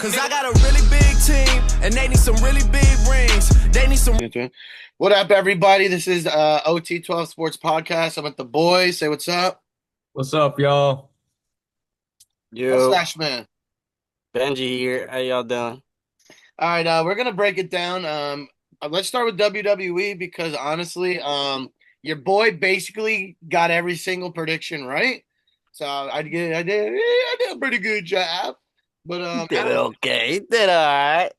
Cause I got a really big team and they need some really big rings. They need some. What up, everybody? This is OT12 Sports Podcast. I'm with the boys. Say what's up. What's up, y'all? Yo, Mustache Man. Benji here. How y'all doing? All right, we're gonna break it down. Let's start with WWE because honestly, your boy basically got every single prediction right. So I did a pretty good job. But Did it okay. Did all right.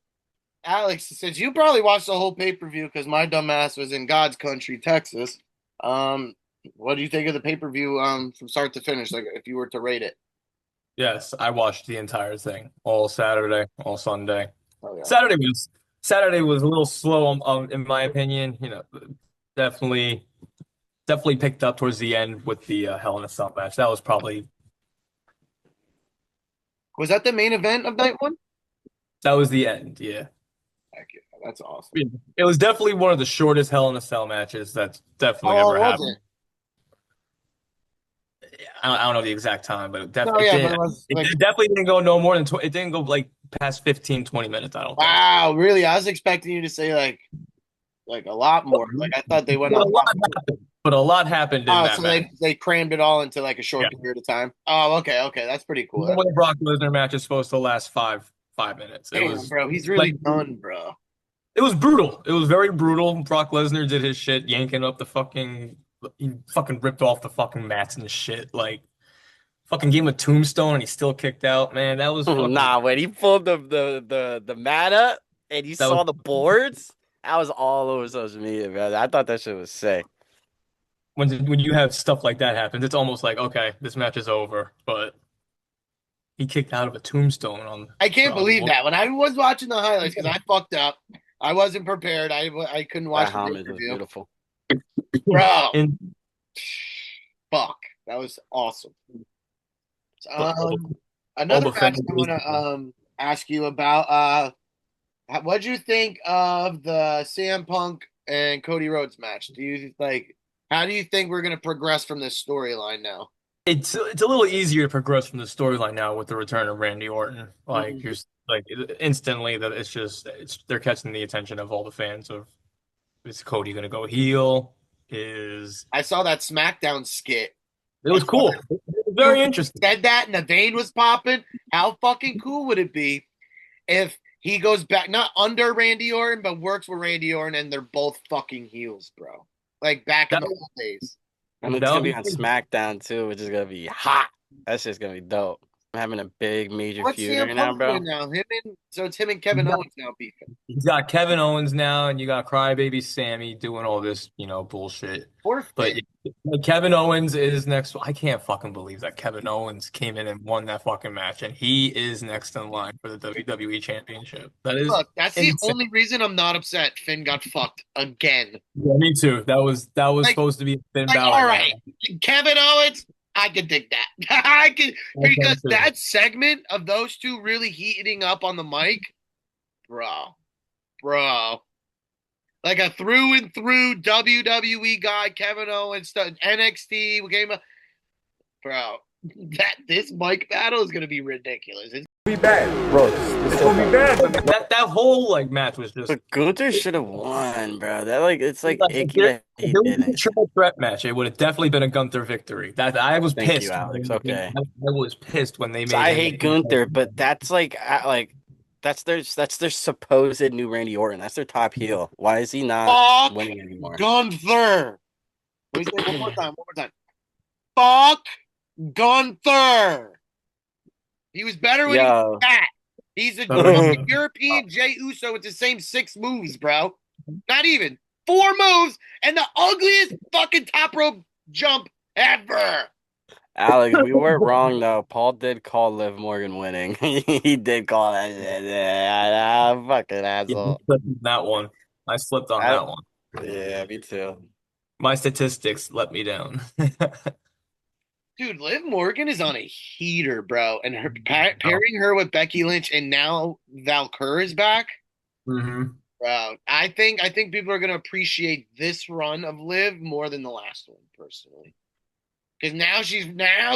Alex, since you probably watched the whole pay-per-view because my dumb ass was in God's country, Texas. What do you think of the pay-per-view from start to finish? Like if you were to rate it. Yes, I watched the entire thing, all Saturday, all Sunday. Oh yeah. Saturday was a little slow, in my opinion. Definitely picked up towards the end with the Hell in a Cell match. That was probably Was that the main event of night one? that was the end. Yeah, Heck yeah, that's awesome. it was definitely one of the shortest Hell in a Cell matches that's definitely How long ever was happened. I don't know the exact time, but Oh yeah, but it was it like definitely didn't go no more than it didn't go like past 15, 20 minutes. I don't think. wow, really? I was expecting you to say like a lot more. Like I thought they went But a a lot lot more. happened. But a lot happened in Oh, that so match. they crammed it all into like a short Yeah. period of time. Oh, okay, that's pretty cool. Normally, a Brock Lesnar match is supposed to last five minutes. Damn, bro, he's really like, done, bro. it was brutal. It was very brutal. Brock Lesnar did his shit, yanking up he fucking ripped off the fucking mats and shit. Like, fucking gave him a tombstone and he still kicked out. Man, that was fucking. Nah, when he pulled the mat up and you That saw was the boards, I was all over social media, man. I thought that shit was sick. when you have stuff like that happens, it's almost like, okay, this match is over. But he kicked out of a tombstone on. I can't on believe that. When I was watching the highlights, because I fucked up, I wasn't prepared. I couldn't watch That the homage was pay-per-view. beautiful. Bro, And fuck, that was awesome. all Another the match fans. I want to ask you about. What'd you think of the CM Punk and Cody Rhodes match? Do you like? How do you think we're gonna progress from this storyline now? It's a little easier to progress from the storyline now with the return of Randy Orton. Like Mhm. you're like instantly that they're catching the attention of all the fans of is Cody gonna go heel? Is I saw that SmackDown skit. it was cool. It was very interesting. Said that, and the vein was popping. How fucking cool would it be if he goes back, not under Randy Orton, but works with Randy Orton, and they're both fucking heels, bro? Like back in That, the old days. And it's that gonna would be be on pretty- SmackDown too, which is gonna be hot. That's just gonna be dope. I'm having a big major What's feud CM right now, Punk bro. doing now? So it's him and Kevin Owens now beefing. You got Kevin Owens now, and you got Crybaby Sammy doing all this, bullshit. Poor But Finn. Kevin Owens is next. I can't fucking believe that Kevin Owens came in and won that fucking match, and he is next in line for the WWE Championship. That is Look, that's the insane. only reason I'm not upset. Finn got fucked again. Yeah, me too. That was Like- supposed to be a Finn Like, Balor all right, match. Kevin Owens, I could dig that. I could because too. that segment of those two really heating up on the mic, bro. Like a through and through WWE guy, Kevin Owens, NXT game, bro. This mic battle is gonna be ridiculous. It's That whole match was just But Gunther should have won, bro. It's like like, icky that he if there was a didn't. triple threat match, it would have definitely been a Gunther victory. That I was Thank pissed. you, Alex. when- Okay. I was pissed when they So made I him hate Gunther, but that's that's their supposed new Randy Orton. That's their top heel. Why is he not fuck winning anymore? Gunther. Let me say it one more time. Fuck Gunther. He was better when he was Yo, fat. He's a Oh. European Jey Uso with the same 6 moves, bro. Not even 4 moves and the ugliest fucking top rope jump ever. Alex, we weren't wrong though. Paul did call Liv Morgan winning. He did call that shit. Yeah, fucking Yeah, asshole. I slipped on that one. I slipped on I- that one. Yeah, me too. My statistics let me down. Dude, Liv Morgan is on a heater, bro. And her pairing her with Becky Lynch and now Valkyrie is back. hmm Bro, I think people are gonna appreciate this run of Liv more than the last one, personally. Because now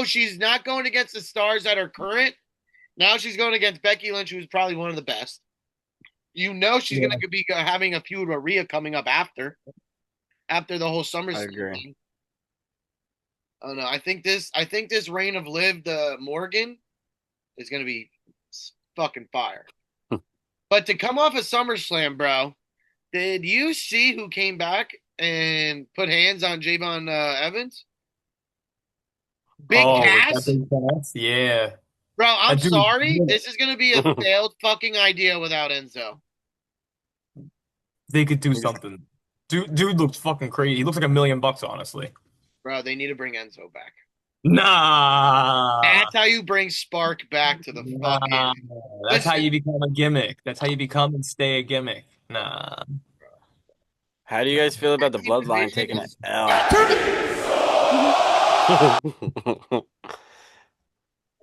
she's not going against the stars that are current. Now she's going against Becky Lynch, who's probably one of the best. You know she's Yeah. going to be having a feud with Rhea coming up after the whole SummerSlam. I agree. thing. Oh no, I think this reign of Liv Morgan is going to be fucking fire. But to come off of SummerSlam, bro, did you see who came back and put hands on Javon Evans? Big Oh, with Cass? that big Cass? Yeah. Bro, I'm Dude, sorry. yeah. This is going to be a failed fucking idea without Enzo. They could do something. Dude looks fucking crazy. He looks like $1 million, honestly. Bro, they need to bring Enzo back. Nah. That's how you bring Spark back to the Nah. fucking. That's how Listen. you become a gimmick. That's how you become and stay a gimmick. Nah. How do you guys feel about the Tag team bloodline division taking an is- L?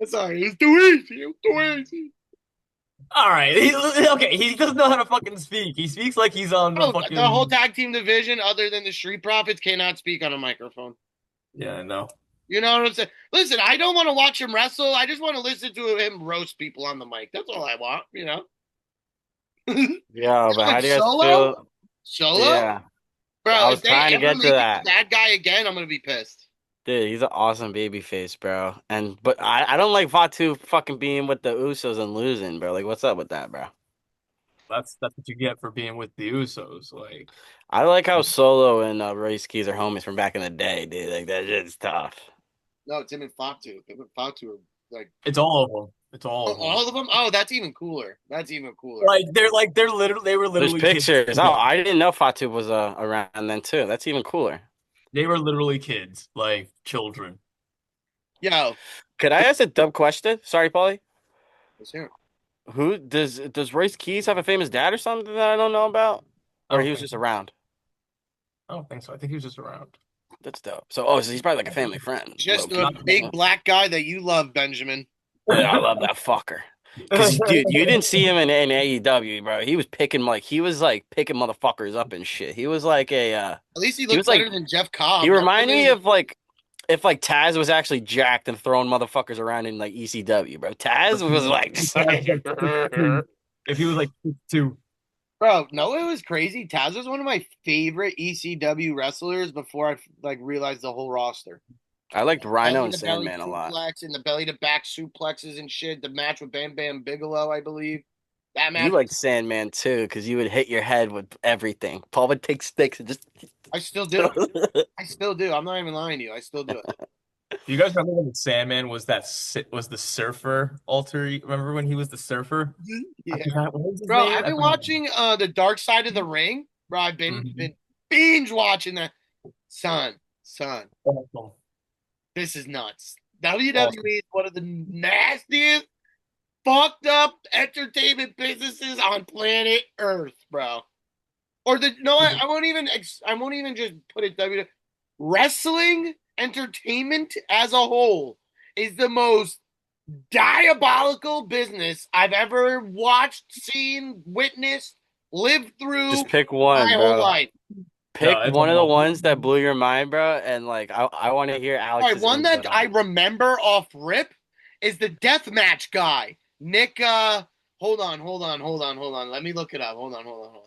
Sorry, it's too easy. It's too easy. All right. Okay, he doesn't know how to fucking speak. He speaks like he's on the Oh, fucking. the whole tag team division, other than the Street Profits, cannot speak on a microphone. Yeah, I know. You know what I'm saying? Listen, I don't want to watch him wrestle. I just want to listen to him roast people on the mic. That's all I want, you know? Yeah, but how do you guys Solo? feel? Solo? Yeah, Bro, I was if they trying to ever get to make it that. that guy again, I'm going to be pissed. dude, he's an awesome baby face, bro. But I don't like Fatu fucking being with the Usos and losing, bro. Like, what's up with that, bro? That's what you get for being with the Usos. Like, I like how Solo and Race Keys are homies from back in the day, dude. Like, that shit's tough. No, it's him and Fatu. Him and Fatu are like. it's all of them. It's all Oh, of them. all of them? Oh, that's even cooler. That's even cooler. They're literally they were There's literally kids. pictures. Oh, I didn't know Fatu was around then too. That's even cooler. They were literally kids, like children. Yo, Could I ask a dumb question? Sorry, Paulie. let's hear it. Who does Royce Keys have a famous dad or something that I don't know about? I Or don't he was think just so. around? I don't think so. I think he was just around. That's dope. So, so he's probably like a family friend. Just low a key. big black guy that you love, Benjamin. Yeah, I love that fucker. Because, dude, you didn't see him in AEW, bro. He was picking picking motherfuckers up and shit. He was like At least he was looks like- better than Jeff Cobb. he That reminded me really- of like if like Taz was actually jacked and throwing motherfuckers around in like ECW, bro. Taz was like If he was like 2. Bro, no, it was crazy. Taz was one of my favorite ECW wrestlers before I like realized the whole roster. I liked Rhino Belly and to belly Sandman a lot. suplex and the belly to back suplexes and shit. The match with Bam Bam Bigelow, I believe. That match. You liked Sandman too, because you would hit your head with everything. Paul would take sticks and just. I still do. I still do. I'm not even lying to you. I still do it. Do you guys remember when Sandman was the surfer alter? Remember when he was the surfer? Yeah. I forgot- what was his Bro, name? I've I been forgot. watching the Dark Side of the Ring. Bro, I've been Mhm. binge watching that. Son, Awesome. this is nuts. WWE is one of the nastiest, fucked up entertainment businesses on planet Earth, bro. Or I won't even just put it WWE. Wrestling entertainment as a whole is the most diabolical business I've ever watched, seen, witnessed, lived through Just pick one, my whole bro. life. Pick No, it's one of the awesome. ones that blew your mind, bro. And like, I want to hear All Alex's right, one input that on I it. remember off rip is the deathmatch guy, Nick. Hold on. Let me look it up. Hold on.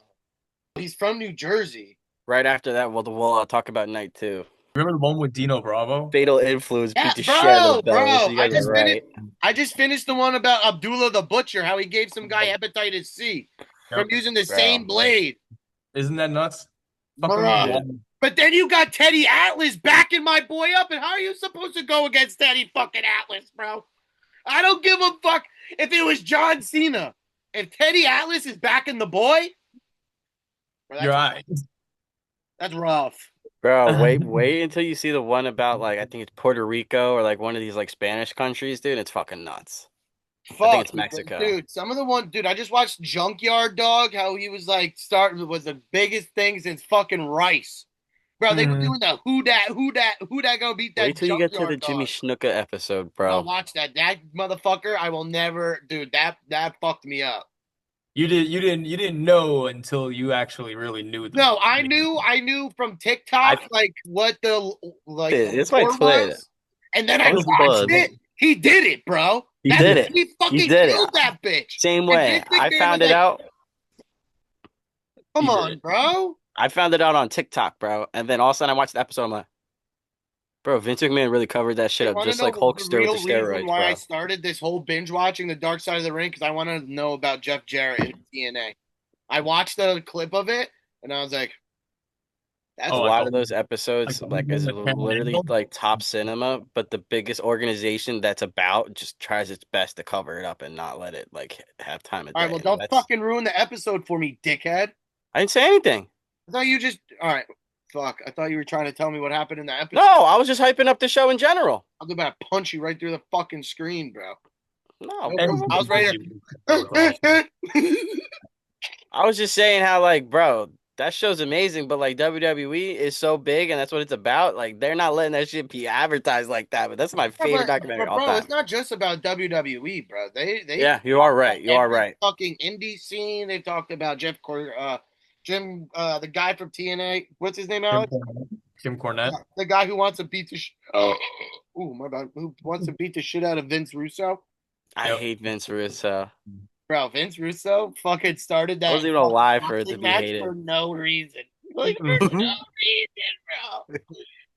He's from New Jersey. Right after that, we'll talk about night two. Remember the one with Dino Bravo? Fatal Influence Yeah, beat the shit out of bro, those. You I guys just are right. I just finished the one about Abdullah the Butcher, how he gave some guy hepatitis C from using the Bro. same blade. Isn't that nuts? Bruh. Fucking- But then you got Teddy Atlas backing my boy up, and how are you supposed to go against Teddy fucking Atlas, bro? I don't give a fuck if it was John Cena. If Teddy Atlas is backing the boy, bro, You're right. that's rough. Bro, wait until you see the one about like I think it's Puerto Rico or like one of these like Spanish countries, dude. It's fucking nuts. Fuck, it's Mexico. dude. Some of the one, dude. I just watched Junkyard Dog. How he was like was the biggest thing since fucking Rice, bro. They were Mhm. doing the who that go beat that. Wait till you get to the Junkyard Jimmy Dog. Snuka episode, I'll bro. watch that. That motherfucker. I will never, dude. That fucked me up. You didn't know until you actually really knew. No, I knew from TikTok like what the Dude, it's my lore twin. was, and then I I was watched bud. it. He did it, bro. He That did it. He fucking He did killed it. that bitch. Same And way. Vince I McMahon found was it like, out. come He did on, it. bro. I found it out on TikTok, bro. And then all of a sudden I watched the episode. I'm like, bro, Vince McMahon really covered that shit You up want to just know like the Hulkster with real the reason steroids, why I bro. started this whole binge watching the Dark Side of the Ring? Because I want to know about Jeff Jarrett and TNA. I watched a clip of it and I was like, that's A Oh, I lot thought of those like episodes the like one is that Cameron literally Angle. like top cinema, but the biggest organization that's about just tries its best to cover it up and not let it like have time of all right. day. Well, And don't that's fucking ruin the episode for me, dickhead. I didn't say anything. I thought you just all right. Fuck. I thought you were trying to tell me what happened in the episode. No, I was just hyping up the show in general. I was about to punch you right through the fucking screen, bro. No, Nope. And I was right awesome. here. I was just saying how like, bro, that show's amazing, but like WWE is so big and that's what it's about. Like they're not letting that shit be advertised like that. But that's my Yeah, favorite documentary of all bro, time. it's not just about WWE, bro. They Yeah, you are right. You are every right. fucking indie scene. They've talked about Jim, the guy from TNA. What's his name, Alex? Kim Cornette. The guy who wants to beat the ooh, my bad. Who wants to beat the shit out of Vince Russo? I Yep. hate Vince Russo. Bro, Vince Russo fucking started that Wasn't even alive for it boxing to be match hated. for no reason. Like for no reason, bro.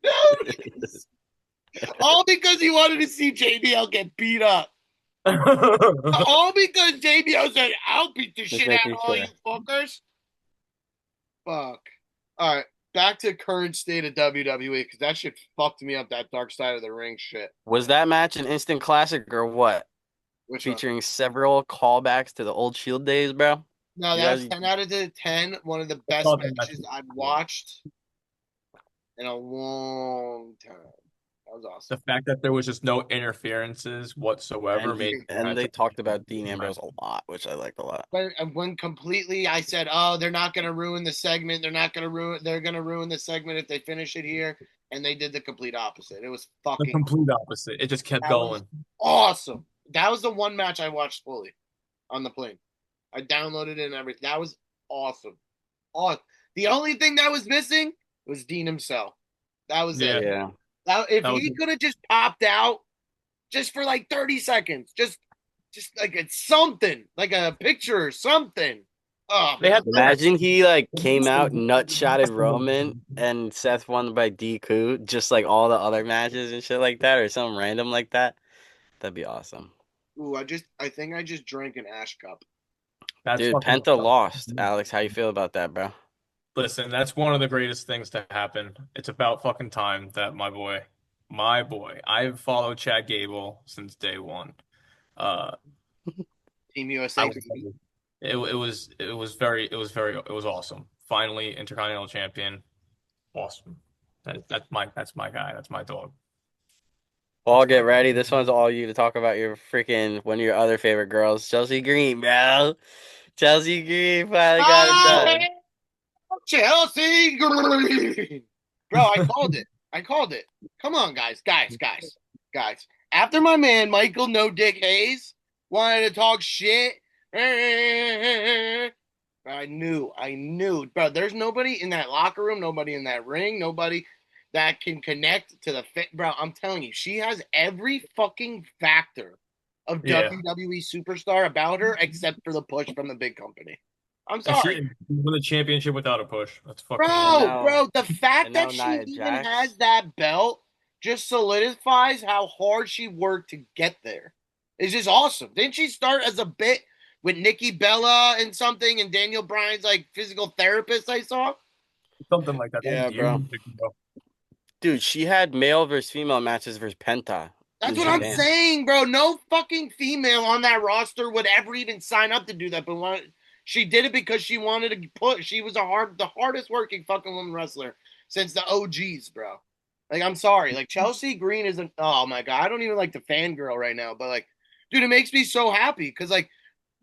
No reason. All because he wanted to see JBL get beat up. All because JBL said, I'll beat the Just shit out making of all sure. you fuckers. Fuck. All right. Back to current state of WWE because that shit fucked me up, that Dark Side of the Ring shit. Was that match an instant classic or what? Which one? Featuring several callbacks to the old Shield days, bro. No, You that's guys- 10 out of 10. One of the best thought that matches match- I've watched in a long time. That was awesome. The fact that there was just no interferences whatsoever made And they talked about Dean Ambrose a lot, which I liked a lot. When completely I said, oh, they're not going to ruin the segment. They're going to ruin the segment if they finish it here. And they did the complete opposite. It was the fucking complete opposite. It just kept That was- going. awesome. That was the one match I watched fully on the plane. I downloaded it and everything. That was awesome. The only thing that was missing was Dean himself. That was it. Yeah. If That was he it. could have just popped out just for like 30 seconds, just like it's something, like a picture or something. Oh, They had Imagine he like came out nut-shotted Roman and Seth won by DQ, just like all the other matches and shit like that, or something random like that. That'd be awesome. Ooh, I think I just drank an ash cup. That's Dude, fucking- Penta lost. Alex, how you feel about that, bro? Listen, that's one of the greatest things to happen. It's about fucking time that my boy, I've followed Chad Gable since day one. Team I USA. was, it was awesome. Finally, Intercontinental Champion. Awesome. That's my guy. That's my dog. Paul, get ready. This one's all you to talk about your freaking one of your other favorite girls, Chelsea Green, bro. Chelsea Green finally got it done. Chelsea Green. Bro, I called it. I called it. Come on, guys. After my man, Michael No Dick Hayes, wanted to talk shit. I knew. Bro, there's nobody in that locker room, nobody in that ring, nobody that can connect to the fit. Bro, I'm telling you, she has every fucking factor of Yeah. WWE superstar about her except for the push from the big company. I'm And sorry. she won the championship without a push. That's fucking Bro, the and fact now that she Nia even Jax. has that belt just solidifies how hard she worked to get there. It's just awesome. Didn't she start as a bit with Nikki Bella and something and Daniel Bryan's like physical therapist I saw? something like that. Yeah, That was bro. years ago. Dude, she had male versus female matches versus Penta. That's in what I'm Japan. saying, bro. No fucking female on that roster would ever even sign up to do that, but she did it because she wanted to push. She was the hardest working fucking woman wrestler since the OGs, bro. Like, I'm sorry. Like, Chelsea Green isn't. Oh my god, I don't even like the fangirl right now. But like, dude, it makes me so happy because like,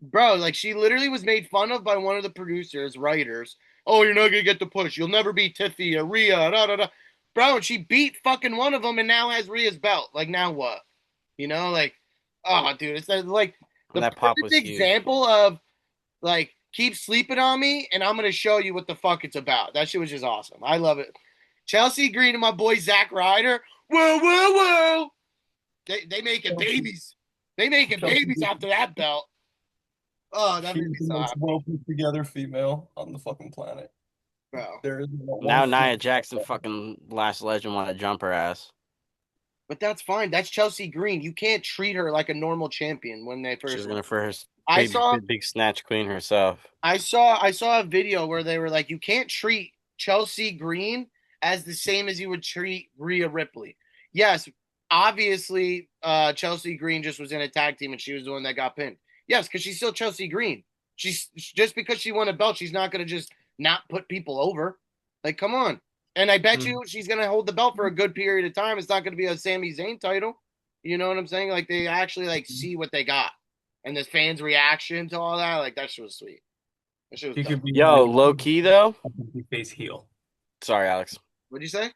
bro, like she literally was made fun of by one of the producers, writers. Oh, you're not gonna get the push. You'll never beat Tiffy or Rhea. Da da da. Bro, and she beat fucking one of them and now has Rhea's belt. Like, now what? You know, like, oh, dude, it's like the And that pop perfect was huge. example of like keep sleeping on me and I'm gonna show you what the fuck it's about. That shit was just awesome. I love it. Chelsea Green and my boy Zack Ryder. Whoa, whoa, whoa. They making babies. They making Chelsea babies is after that belt. Oh, that she's made me the so most happy, well put together female on the fucking planet. bro. There is not one Now Nia female. Jackson fucking Last Legend want to jump her ass. But that's fine. That's Chelsea Green. You can't treat her like a normal champion when they She's first. gonna for her I big, saw, big snatch queen herself. I saw a video where they were like, you can't treat Chelsea Green as the same as you would treat Rhea Ripley. Yes, obviously, Chelsea Green just was in a tag team and she was the one that got pinned. Yes, because she's still Chelsea Green. She's just because she won a belt, she's not going to just not put people over. Like, come on. And I bet you she's going to hold the belt for a good period of time. It's not going to be a Sami Zayn title. You know what I'm saying? Like, they actually like see what they got, and the fans' reaction to all that, like that shit was sweet. That shit was She dope. could be Yo, low key though. a face heel. Sorry, Alex. What'd you say?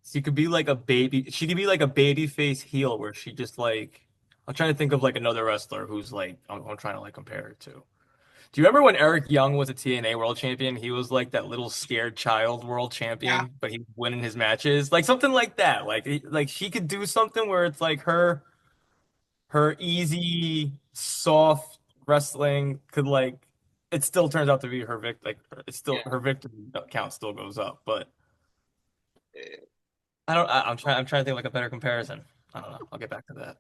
She could be like a baby. She could be like a baby face heel where she just like. I'm trying to think of like another wrestler who's like I'm trying to like compare her to. Do you remember when Eric Young was a TNA world champion? He was like that little scared child world champion, Yeah. but he was winning his matches, like something like that. Like she could do something where it's like her easy, soft wrestling could like it still turns out to be her like it's still Yeah. her victory count still goes up, but Yeah. I'm trying to think like a better comparison. I don't know. I'll get back to that.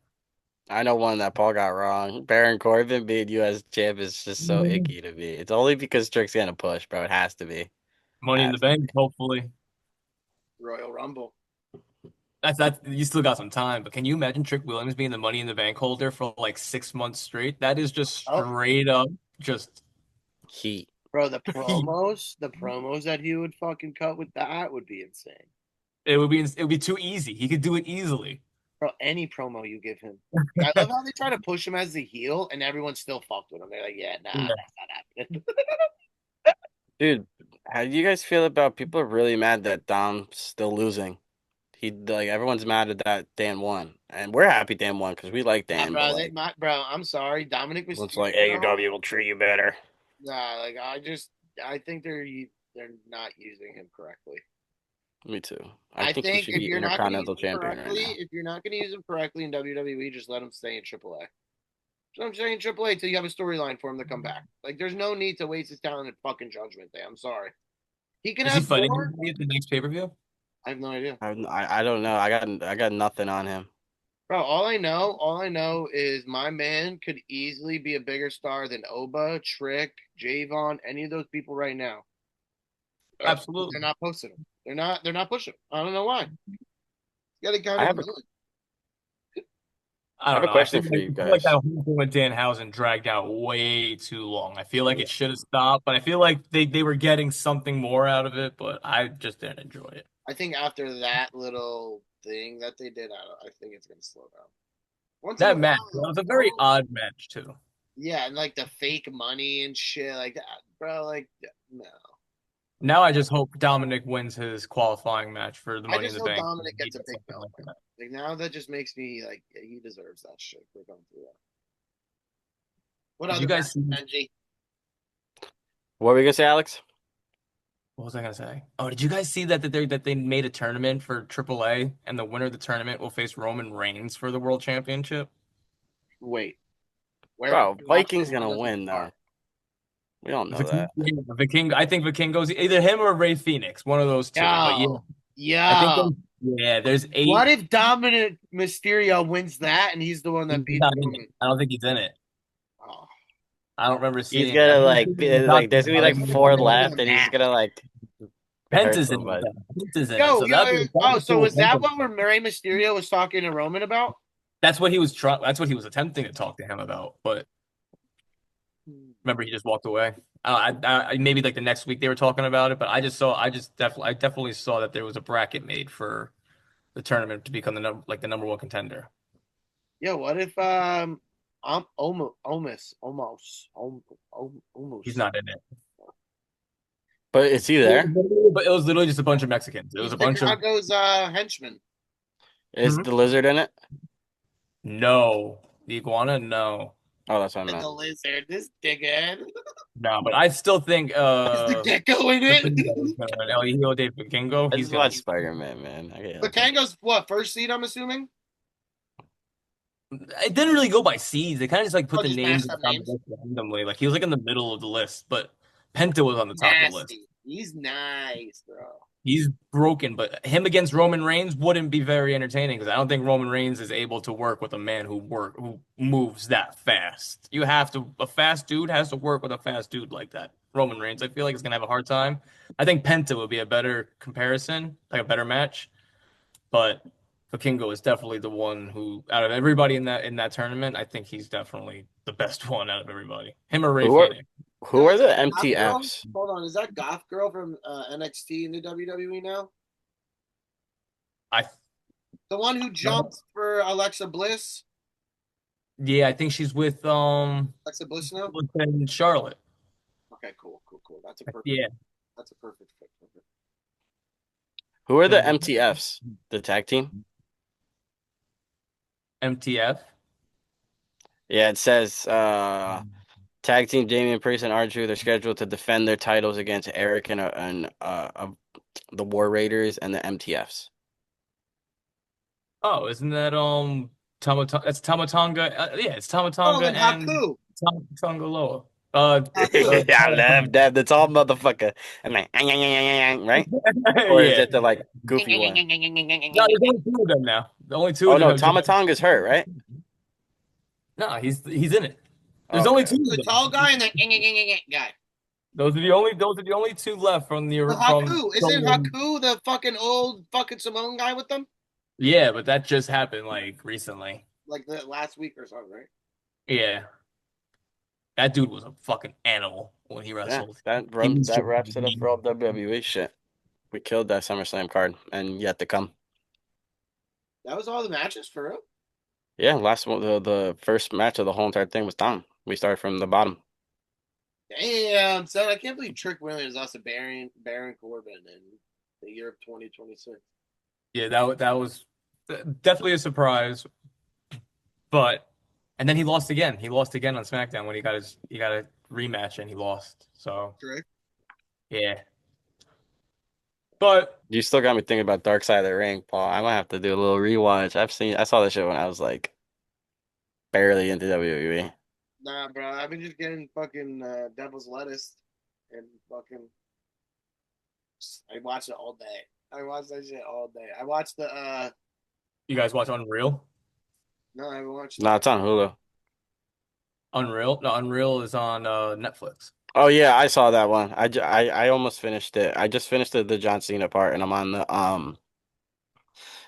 I know one that Paul got wrong. Baron Corbin being U.S. champ is just so icky to me. It's only because Trick's gonna push, bro. It has to be. Money in the Bank, hopefully. Royal Rumble. That's you still got some time, but can you imagine Trick Williams being the Money in the Bank holder for like 6 months straight? That is just straight up just Heat. Bro, the promos that he would fucking cut with that would be insane. it would be too easy. He could do it easily. Bro, any promo you give him. I love how they try to push him as the heel and everyone still fucked with him. They're like, yeah, nah, Yeah. that's not happening. Dude, how do you guys feel about people are really mad that Dom's still losing? He like everyone's mad at that Dan won, and we're happy Dan won because we like Dan. bro, But like, bro, I'm sorry. Dominic Mysterio. it's like AEW will treat you better. Nah, like I think they're not using him correctly. Me too. I think he should if be you're not going to Intercontinental use him Champion correctly, right now. if you're not going to use him correctly in WWE, just let him stay in AAA. So I'm saying AAA till you have a storyline for him to come back. Like, there's no need to waste his talent at fucking Judgment Day. I'm sorry. He can Is he have fighting more. anybody at the next pay-per-view? I have no idea, I don't know. I got nothing on him. bro. All I know is my man could easily be a bigger star than Oba, Trick, Javon, any of those people right now. Absolutely. They're not posting him. They're not pushing him. I don't know why. You gotta kind I of have I don't have a know. question feel for like, you I feel like guys. that whole thing with Danhausen dragged out way too long. I feel like it should have stopped, but I feel like they were getting something more out of it, but I just didn't enjoy it. I think after that little thing that they did, I think it's gonna slow down. Once in That a match, while, that was a very odd match too. yeah, and like the fake money and shit like that, bro. Like, no. Now I just hope Dominic wins his qualifying match for the I Money in just the hope Bank. Dominic gets a big Something belt. like that. Like now that just makes me like yeah, he deserves that shit for going through that. What Did other you guys see? Benji? What were we gonna say, Alex? What was I gonna say? Oh, did you guys see that they made a tournament for AAA and the winner of the tournament will face Roman Reigns for the World Championship? Wait, where? Bro, Vikings gonna win though. We don't know that. Viking, I think Vikingo's either him or Ray Phoenix, one of those two. But yeah, Yeah. I think there's 8. What if Dominic Mysterio wins that and he's the one that beats Roman? I don't think he's in it. Oh. I don't remember seeing. He's gonna it. like there's gonna be like 4 left, and he's gonna like Pence hurt is in somebody. it. Pence is in Yo, it. So that'd be so was cool. that what Ray Mysterio was talking to Roman about? That's what he was trying. That's what he was attempting to talk to him about. But remember, he just walked away. I maybe like the next week they were talking about it, but I definitely saw that there was a bracket made for the tournament to become the number one contender. Yo, what if almost. He's not in it. But is he there? But it was literally just a bunch of Mexicans. It was a bunch of Chicago's henchman. Is the lizard in it? no, the iguana, no. Oh, that's what I And meant. the lizard, this dickhead. No, but I still think Is the gecko in it? El Hijo de Vikingo. I He's just gonna watch Spider-Man, man. Vikingo's what, first seed, I'm assuming? It didn't really go by seeds. They kind of just like put Oh, the just names mashed up down the names. list randomly. Like he was like in the middle of the list, but Penta was on the top of the list. Nasty. He's nice, bro. He's broken, but him against Roman Reigns wouldn't be very entertaining because I don't think Roman Reigns is able to work with a man who moves that fast. You have to a fast dude has to work with a fast dude like that. Roman Reigns, I feel like is gonna have a hard time. I think Penta would be a better comparison, like a better match. But Vikingo is definitely the one who, out of everybody in that tournament, I think he's definitely the best one out of everybody. Him or Ray Who are Phoenix. who are Is the that Goth Girl? MTFs? Hold on, is that Goth Girl from NXT in the WWE now? I The one who jumped for Alexa Bliss? yeah, I think she's Alexa Bliss now? with Charlotte. Okay, cool, cool, cool. That's a perfect. Yeah, That's a perfect fit. Perfect. Who are the yeah. MTFs? The tag team? MTF. Yeah, it says tag team Damian Priest and R-Truth are scheduled to defend their titles against Eric and the War Raiders and the MTFs. Oh, isn't that Tamatanga? That's Tamatanga. Yeah, it's Oh, Tamatanga and and Haku. Tamatanga Loa. Haku. Yeah, the tall motherfucker. I'm like, right? Or is Yeah. it the like goofy one? No, there's only two of them now. The only two Oh of them no, have joined. Tamatonga's hurt, right? No, he's in it. There's only Okay. two of The them. tall guy and the guy. Those are the only two left from The from Haku. Isn't going. Haku the fucking old fucking Samoan guy with them? Yeah, but that just happened like recently. Like the last week or something, right? Yeah. That dude was a fucking animal when he Yeah, wrestled. that He run was that just wraps it up for all WWE shit. We killed that SummerSlam card and yet to come. That was all the matches for real. Yeah, last one the first match of the whole entire thing was Tom. We started from the bottom. Damn, son, I can't believe Trick Williams lost to Baron Corbin in the year of 2026. Yeah, that was definitely a surprise. But and then he lost again. He lost again on SmackDown when he got a rematch and he lost. So Trick. yeah. But You still got me thinking about Dark Side of the Ring, Paul. I might have to do a little rewatch. I saw that shit when I was like barely into WWE. Nah, bro, I've been just getting fucking Devil's Lettuce and fucking. I watch it all day. I watch that shit all day. I watched the. you guys watch Unreal? No, I haven't watched No, it. it's on Hulu. Unreal? No, Unreal is on Netflix. Oh yeah, I saw that one. I almost finished it. I just finished the John Cena part, and I'm on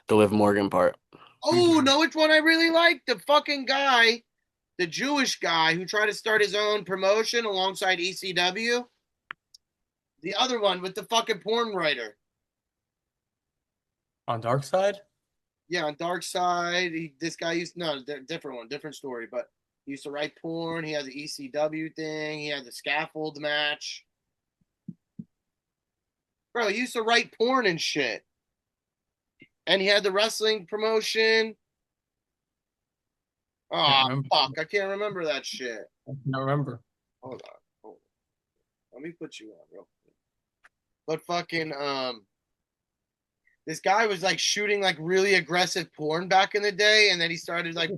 the Liv Morgan part. Oh, know which one I really like? The fucking guy, the Jewish guy who tried to start his own promotion alongside ECW. The other one with the fucking porn writer. On Dark Side? Yeah, on Dark Side. This guy used no different one, different story, but he used to write porn. He had the ECW thing. He had the scaffold match. Bro, he used to write porn and shit. And he had the wrestling promotion. Can't Oh remember. fuck, I can't remember that shit. I can't remember. Hold on, hold on. Let me put you on real quick. But fucking this guy was like shooting like really aggressive porn back in the day, and then he started like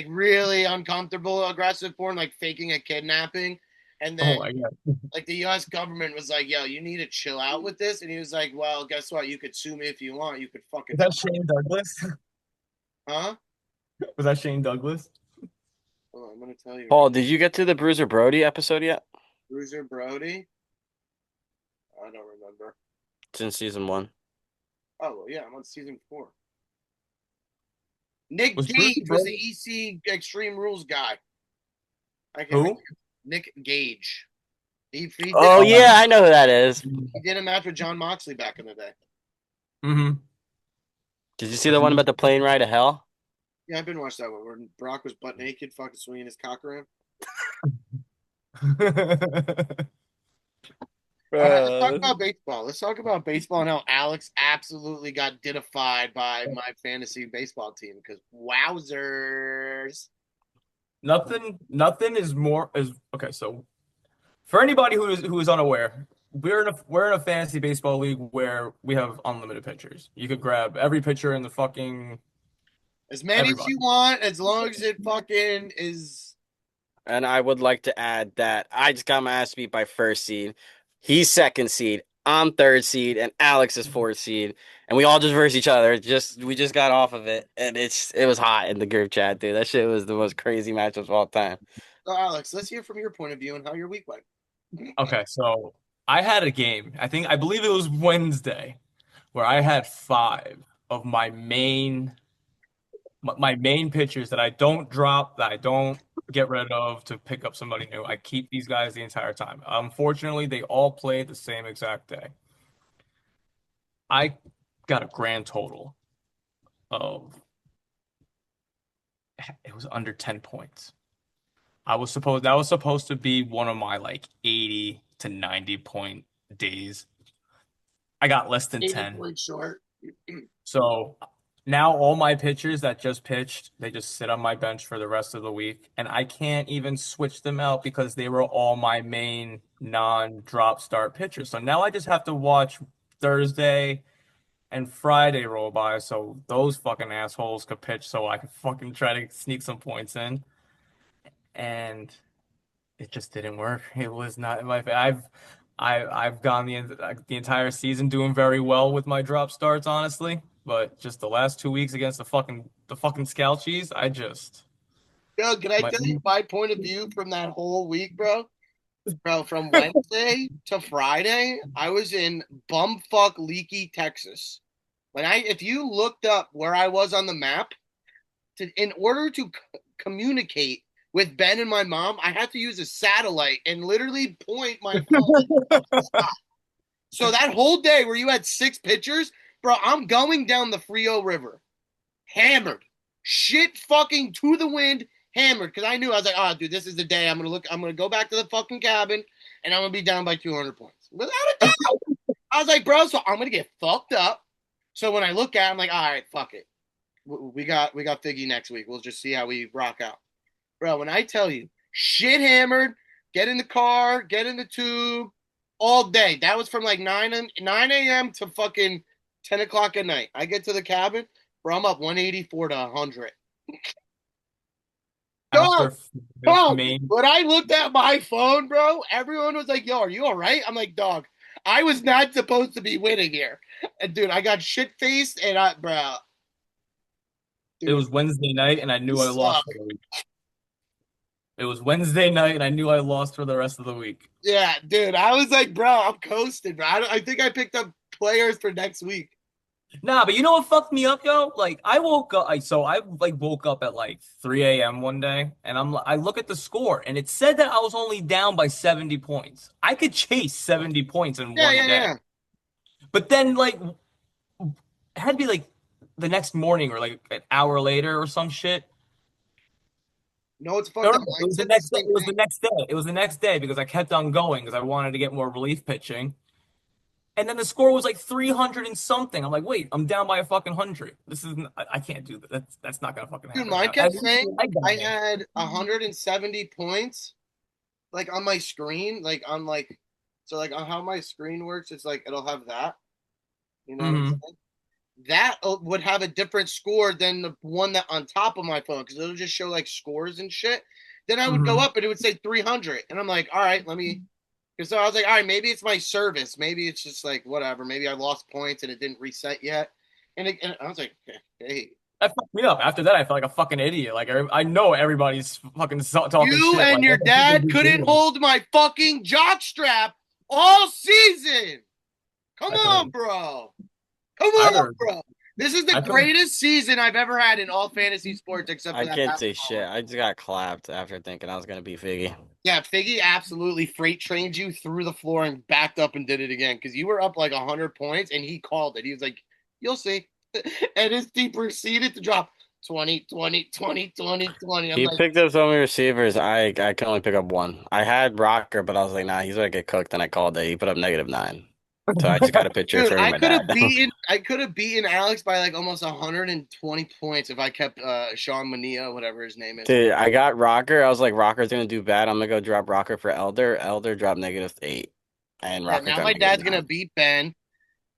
really uncomfortable aggressive porn, like faking a kidnapping. And Oh then my god. like the US government was like, yo, you need to chill out with this. And he was like, well, guess what? You could sue me if you want. You could fucking Is that Shane Douglas? huh? Was that Shane Douglas? Hold on, I'm gonna tell you. Paul, did you get to the Bruiser Brody episode yet? Bruiser Brody. I don't remember. It's in season 1. Oh well, yeah, I'm on season 4. Nick Was Bruce Gage was the Brody- EC Extreme Rules guy. I can't Who? think of- Nick Gage. He Oh did, yeah, I know who that is. he did a match with John Moxley back in the day. Mm-hmm. Did you see the one about the plane ride to hell? Yeah, I've been watching that one where Brock was butt naked, fucking swinging his cock around. All right, let's talk about baseball. Let's talk about baseball and how Alex absolutely got diddified by my fantasy baseball team because wowzers. Nothing is okay. So for anybody who is unaware, we're in a fantasy baseball league where we have unlimited pitchers. You could grab every pitcher in the fucking As many as Everybody. you want, as long as it fucking is. And I would like to add that I just got my ass beat by first seed. He's second seed. I'm third seed, and Alex is fourth seed. And we all just verse each other. We just got off of it, and it was hot in the group chat, dude. That shit was the most crazy matchups of all time. So, Alex, let's hear from your point of view and how your week went. Okay, so I had a game. I believe it was Wednesday, where I had five of my main pitchers that I don't drop, that I don't get rid of to pick up somebody new. I keep these guys the entire time. Unfortunately, they all played the same exact day. I got a grand total of it was under 10 points. That was supposed to be one of my like 80 to 90 point days. I got less than 80 10. points short. So now all my pitchers that just pitched, they just sit on my bench for the rest of the week, and I can't even switch them out because they were all my main non-drop start pitchers. So now I just have to watch Thursday and Friday roll by so those fucking assholes could pitch so I can fucking try to sneak some points in. And it just didn't work. It was not in my I've gone the entire season doing very well with my drop starts, honestly. But just the last 2 weeks against the fucking Scout Cheese, Yo, can I my tell you my point of view from that whole week, bro? Bro, from Wednesday to Friday, I was in bumfuck Leaky, Texas. If you looked up where I was on the map, in order to communicate with Ben and my mom, I had to use a satellite and literally point my phone. So that whole day where you had 6 pitchers, bro, I'm going down the Frio River, hammered, shit fucking to the wind, hammered. Because I knew I was like, oh, dude, this is the day I'm gonna go back to the fucking cabin, and I'm gonna be down by 200 points without a doubt. I was like, bro, so I'm gonna get fucked up. So when I look at it, I'm like, all right, fuck it. We got Figgy next week. We'll just see how we rock out. Bro, when I tell you, shit hammered, get in the car, get in the tube, all day. That was from like 9 a.m. to fucking 10 o'clock at night. I get to the cabin, bro, I'm up 184 to 100. after Dog, this dog. main When I looked at my phone, bro, everyone was like, yo, are you all right? I'm like, dog, I was not supposed to be winning here. And dude, I got shit faced and bro. it was Wednesday night and I knew I lost Suck. for the week. It was Wednesday night and I knew I lost for the rest of the week. Yeah, dude, I was like, bro, I'm coasting, bro. I think I picked up players for next week. Nah, but you know what fucked me up, yo? Like I woke up, I like woke up at like 3 a.m. one day, and I look at the score, and it said that I was only down by 70 points. I could chase 70 points in Yeah, one yeah, day, yeah. but then like it had to be like the next morning or like an hour later or some shit. No, it's No, fucked no, up. it Mine was the said the next day. same It was the thing. next day. It was the next day because I kept on going because I wanted to get more relief pitching. And then the score was like 300 and something. I'm like, wait, I'm down by a fucking hundred. I can't do that. That's not gonna fucking Dude, happen. mine At kept least saying I got I it. had 170 points, like on my screen, so like on how my screen works, it's like it'll have that. You know what I'm Hmm. saying? That would have a different score than the one that on top of my phone because it'll just show like scores and shit. Then I would go Hmm. up and it would say 300, and I'm like, all right, let me. Because so I was like, all right, maybe it's my service, maybe it's just like whatever, maybe I lost points and it didn't reset yet, and I was like, hey, That fucked me up. After that, I felt like a fucking idiot. Like I know everybody's fucking talking you shit. and Like your what the fuck dad are you couldn't doing? hold my fucking jock strap all season. Come I on, couldn't. bro. Come I on, heard. bro. This is the I couldn't. greatest season I've ever had in all fantasy sports, except for I that can't say basketball shit. one. I just got clapped after thinking I was gonna beat Figgy. Yeah, Figgy absolutely freight trained you through the floor and backed up and did it again because you were up like 100 points and he called it. He was like, you'll see. And his team proceeded to drop 20, 20, 20, 20, 20. I'm He like, picked up so many receivers. I can only pick up one. I had Rocker, but I was like, nah, he's gonna get cooked. And I called it. He put up -9. So I just got a picture dude, showing my dad. I could have beaten Alex by like almost 120 points if I kept Sean Mania, whatever his name is. Dude, I got Rocker. I was like, Rocker's gonna do bad. I'm gonna go drop Rocker for Elder. Elder dropped -8, and Yeah, Rocker now dropped my negative dad's gonna nine. beat Ben.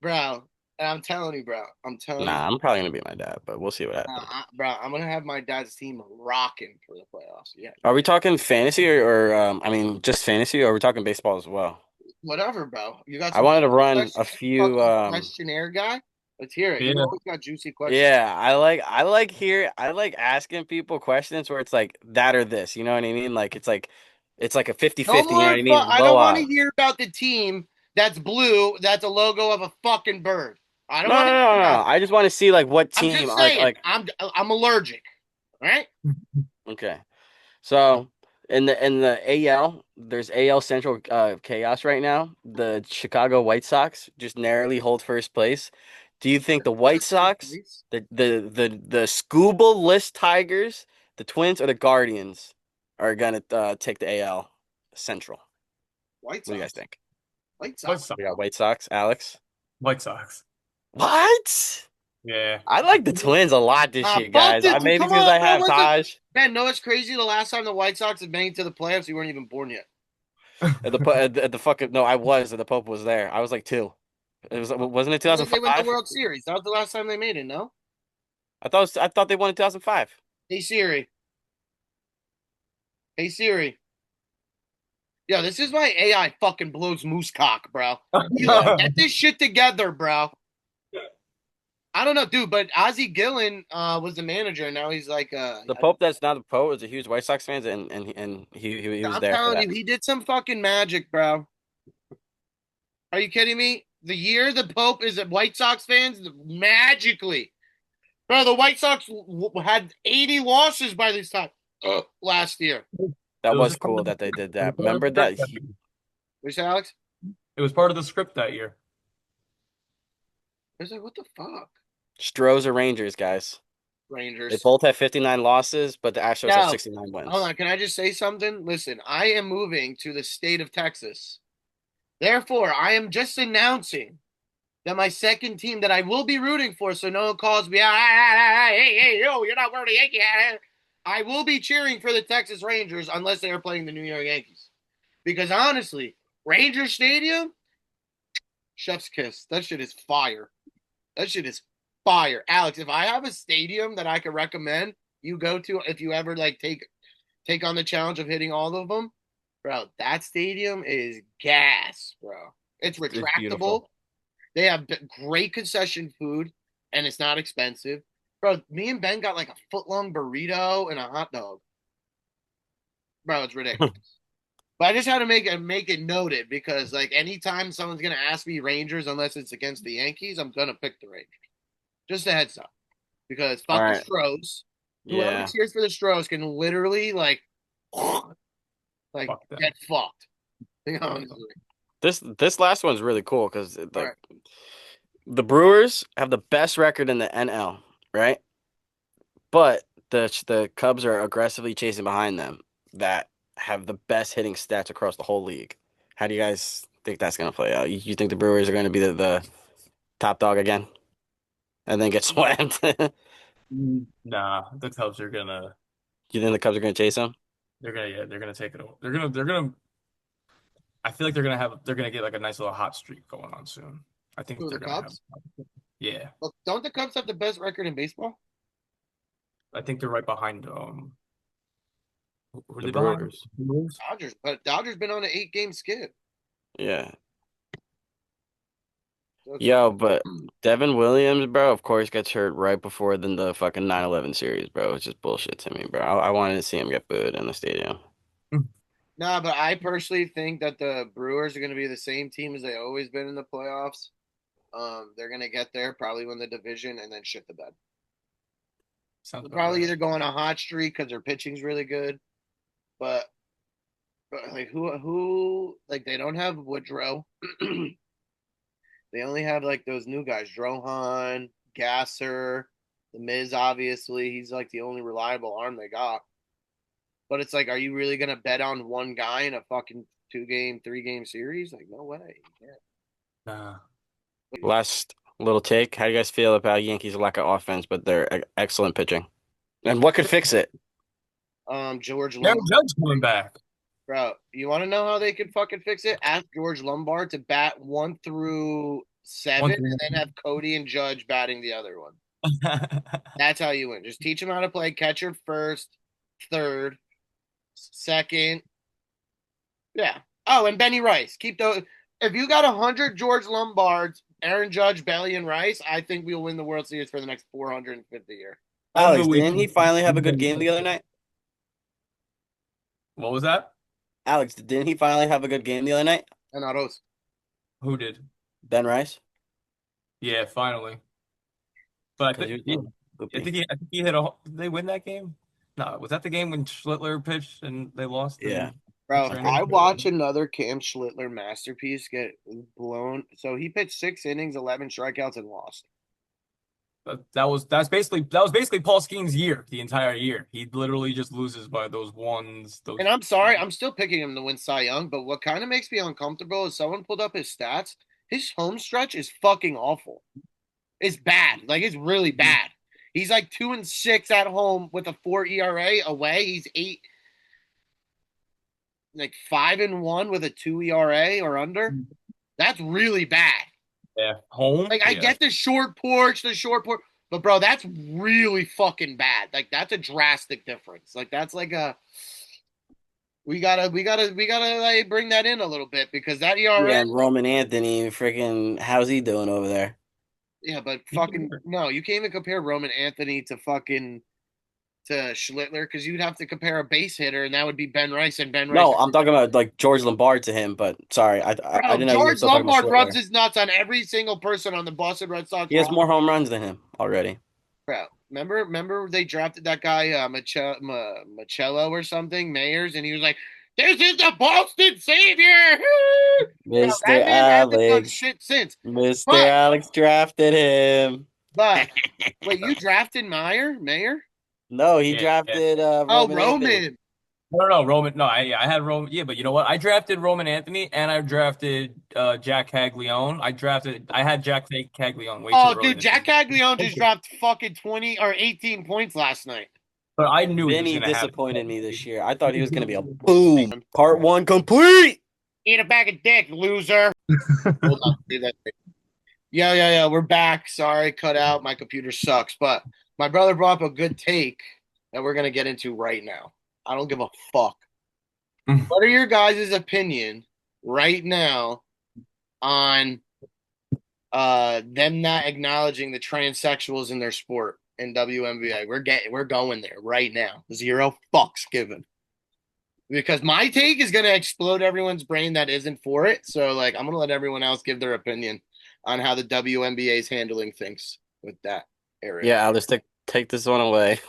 Bro, And I'm telling you, bro. I'm telling you, Nah, I'm probably gonna be my dad, but we'll see what happens. bro. I'm gonna have my dad's team rocking for the playoffs. Yeah, Are we talking fantasy or I mean just fantasy, or are we talking baseball as well? whatever, bro. You got I some wanted to run a questions, few fucking questionnaire guy. Let's hear it. You Yeah. always got juicy questions. yeah, I like asking people questions where it's like that or this, you know what I mean? Like it's like a No 50-50, you know more. what I mean? I Blow don't want to up. hear about the team that's blue. That's a logo of a fucking bird. I don't No, want no, to no, hear no, about no. that. I just want to see like what I'm team just saying. like I'm allergic. All right. okay. So in the AL, there's AL Central chaos right now. The Chicago White Sox just narrowly hold first place. Do you think the White Sox, the Scuba List Tigers, the Twins, or the Guardians are gonna take the AL Central? White What do you guys Sox. think? White White Sox. Sox. We got White Sox, Alex. White Sox. What? Yeah. I like the Twins a lot this year, Fuck guys. this. Maybe Come because on, I bro. have What's it? Taj. Man, no, it's crazy. The last time the White Sox had made it to the playoffs, you weren't even born yet. At the fucking no, I was. The Pope was there. I was like two. It wasn't it I think they went to the 2005? World Series. That was the last time they made it. No. I thought they won in 2005. Hey Siri. Hey Siri. Yo, this is why AI fucking blows moose cock, bro. Yeah. Get this shit together, bro. I don't know, dude, but Ozzie Gillen was the manager, and now he's like The Pope that's now the Pope is a huge White Sox fan, and he was I'm there for telling that. you, he did some fucking magic, bro. Are you kidding me? The year the Pope is a White Sox fans, magically. Bro, the White Sox had 80 losses by this time last year. That It was was just part cool of that they did it was that. part of the Remember that? script that year. What's that, Alex? It was part of the script that year. I was like, what the fuck? Stros are Rangers, guys. They Rangers. both have 59 losses, but the Astros have Now, 69 wins. hold on. Can I just say something? Listen, I am moving to the state of Texas. Therefore, I am just announcing that my second team that I will be rooting for, so no one calls me out. Hey, yo, you're not wearing a Yankee hat. I will be cheering for the Texas Rangers unless they are playing the New York Yankees. Because honestly, Ranger Stadium, chef's kiss. That shit is fire. That shit is fire. Alex, if I have a stadium that I could recommend you go to if you ever like take on the challenge of hitting all of them, bro, that stadium is gas, bro. It's It's beautiful. retractable. They have great concession food, and it's not expensive. Bro, me and Ben got like a foot-long burrito and a hot dog. Bro, it's ridiculous. But I just had to make it noted because like anytime someone's gonna ask me Rangers, unless it's against the Yankees, I'm gonna pick the Rangers. Just a heads up. Because All fuck the right. Stros. Whoever Yeah. cheers for the Stros can literally like Fuck them. get fucked. Honestly. This last one's really cool because All like right. the Brewers have the best record in the NL, right? But the Cubs are aggressively chasing behind them that have the best hitting stats across the whole league. How do you guys think that's gonna play out? You think the Brewers are gonna be the top dog again and then get swept? Nah, the Cubs are gonna You think the Cubs are gonna chase them? they're gonna take it over. They're gonna I feel like they're gonna get like a nice little hot streak going on soon. I think Who, they're the gonna have Cubs? yeah. Well, don't the Cubs have the best record in baseball? I think they're right behind who are The they behind? Brewers. Brewers? Dodgers, but Dodgers been on an 8-game skid. Yeah. So it's Yo, but Devin Williams, bro, of course gets hurt right before the fucking 9/11 series, bro. It's just bullshit to me, bro. I wanted to see him get booed in the stadium. No, but I personally think that the Brewers are going to be the same team as they always been in the playoffs. They're going to get there, probably win the division, and then shit the bed. Sounds They'll about probably right. either go on a hot streak because their pitching's really good, but like who like they don't have Woodrow. They only have like those new guys, Drohan, Gasser, the Miz. Obviously, he's like the only reliable arm they got. But it's like, are you really gonna bet on one guy in a fucking 2-game, 3-game series? Like, no way. Yeah. Nah. Last little take. How do you guys feel about Yankees' lack of offense, but their excellent pitching? And what could fix it? George Aaron Lombard, Judge coming back. bro. You want to know how they could fucking fix it? Ask George Lombard to bat 1 through 7, and then have Cody and Judge batting the other one. That's how you win. Just teach them how to play catcher first, third, second. Yeah. Oh, and Benny Rice. Keep those. If you got 100 George Lombards, Aaron Judge, Belly, and Rice, I think we'll win the World Series for the next 450 years. Alex, didn't he finally have a good game the other night? What was that? Alex, didn't he finally have a good game the other night? And Aros. Who did? Ben Rice? Yeah, finally. But I 'Cause think, he was I think he hit a. Did they win that game? No, was that the game when Schlittler pitched and they lost? Yeah. Bro, Sorry, I no. watch another Cam Schlittler masterpiece get blown. So he pitched 6 innings, 11 strikeouts, and lost. That's basically Paul Skeens' year, the entire year. He literally just loses by those ones. And I'm sorry, I'm still picking him to win Cy Young, but what kind of makes me uncomfortable is someone pulled up his stats. His home stretch is fucking awful. It's bad. Like, it's really bad. He's like 2-6 at home with a 4 ERA. Away, he's 5-1 with a 2 ERA or under. That's really bad. Yeah, home. Like, I get the short porch, but bro, that's really fucking bad. Like, that's a drastic difference. Like, that's like we gotta like bring that in a little bit because that ERA. Yeah, and Roman Anthony, freaking, how's he doing over there? Yeah, but fucking no, you can't even compare Roman Anthony to Schlittler because you'd have to compare a base hitter, and that would be Ben Rice and Ben Rice. No, I'm talking about like George Lombard to him, but sorry, I didn't know you were George still talking about Lombard rubs Schlittler. his nuts on every single person on the Boston Red Sox. He has more home runs than him already. Bro, remember they drafted that guy Machello or something, Mayers, and he was like, "This is the Boston savior." Bro, Mr. that man hasn't done Alex. shit since. Mr. But- Alex drafted him. But wait, you drafted Mayer? No, he Yeah, drafted Oh, Roman Anthony. Roman. No, Roman. No, I had Roman. Yeah, but you know what? I drafted Roman Anthony and I drafted Jack Caglione. I had Jack Caglione way too Oh, early dude, this Jack season. Caglione just dropped fucking 20 or 18 points last night. But I knew he was Vinny gonna have disappointed me this year. I thought he was going to be a boom. Part 1 complete. Eat a bag of dick, loser. Hold on, do that thing. Yeah. We're back. Sorry, cut out. My computer sucks. But my brother brought up a good take that we're gonna get into right now. I don't give a fuck. What are your guys' opinion right now on them not acknowledging the transsexuals in their sport in WNBA? We're going there right now. 0 fucks given. Because my take is gonna explode everyone's brain that isn't for it. So like I'm gonna let everyone else give their opinion on how the WNBA is handling things with that area. Yeah, I'll just take this one away.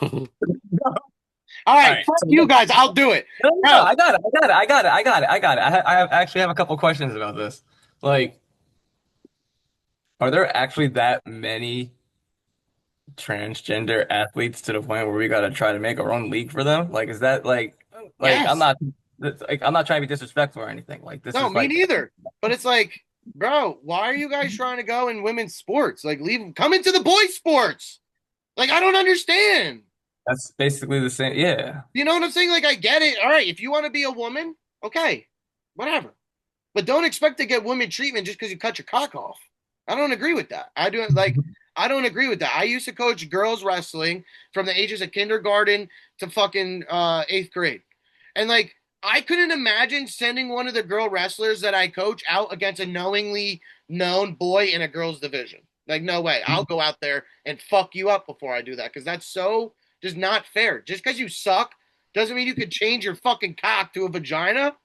All right, right, fuck so- you guys. I'll do it. No, I got it. I have a couple questions about this. Like, are there actually that many transgender athletes to the point where we gotta try to make our own league for them? Like, is that like Yes. I'm not trying to be disrespectful or anything. Like, this No, is me like neither. But it's like, bro, why are you guys trying to go in women's sports? Like, come into the boys' sports. Like, I don't understand. that's basically the same. Yeah. You know what I'm saying? Like, I get it. All right, if you want to be a woman, okay, whatever. But don't expect to get women treatment just because you cut your cock off. I don't agree with that. I don't agree with that. I used to coach girls wrestling from the ages of kindergarten to fucking 8th grade. And like, I couldn't imagine sending one of the girl wrestlers that I coach out against a knowingly known boy in a girls division. Like, no way. I'll go out there and fuck you up before I do that because that's so just not fair. Just because you suck doesn't mean you could change your fucking cock to a vagina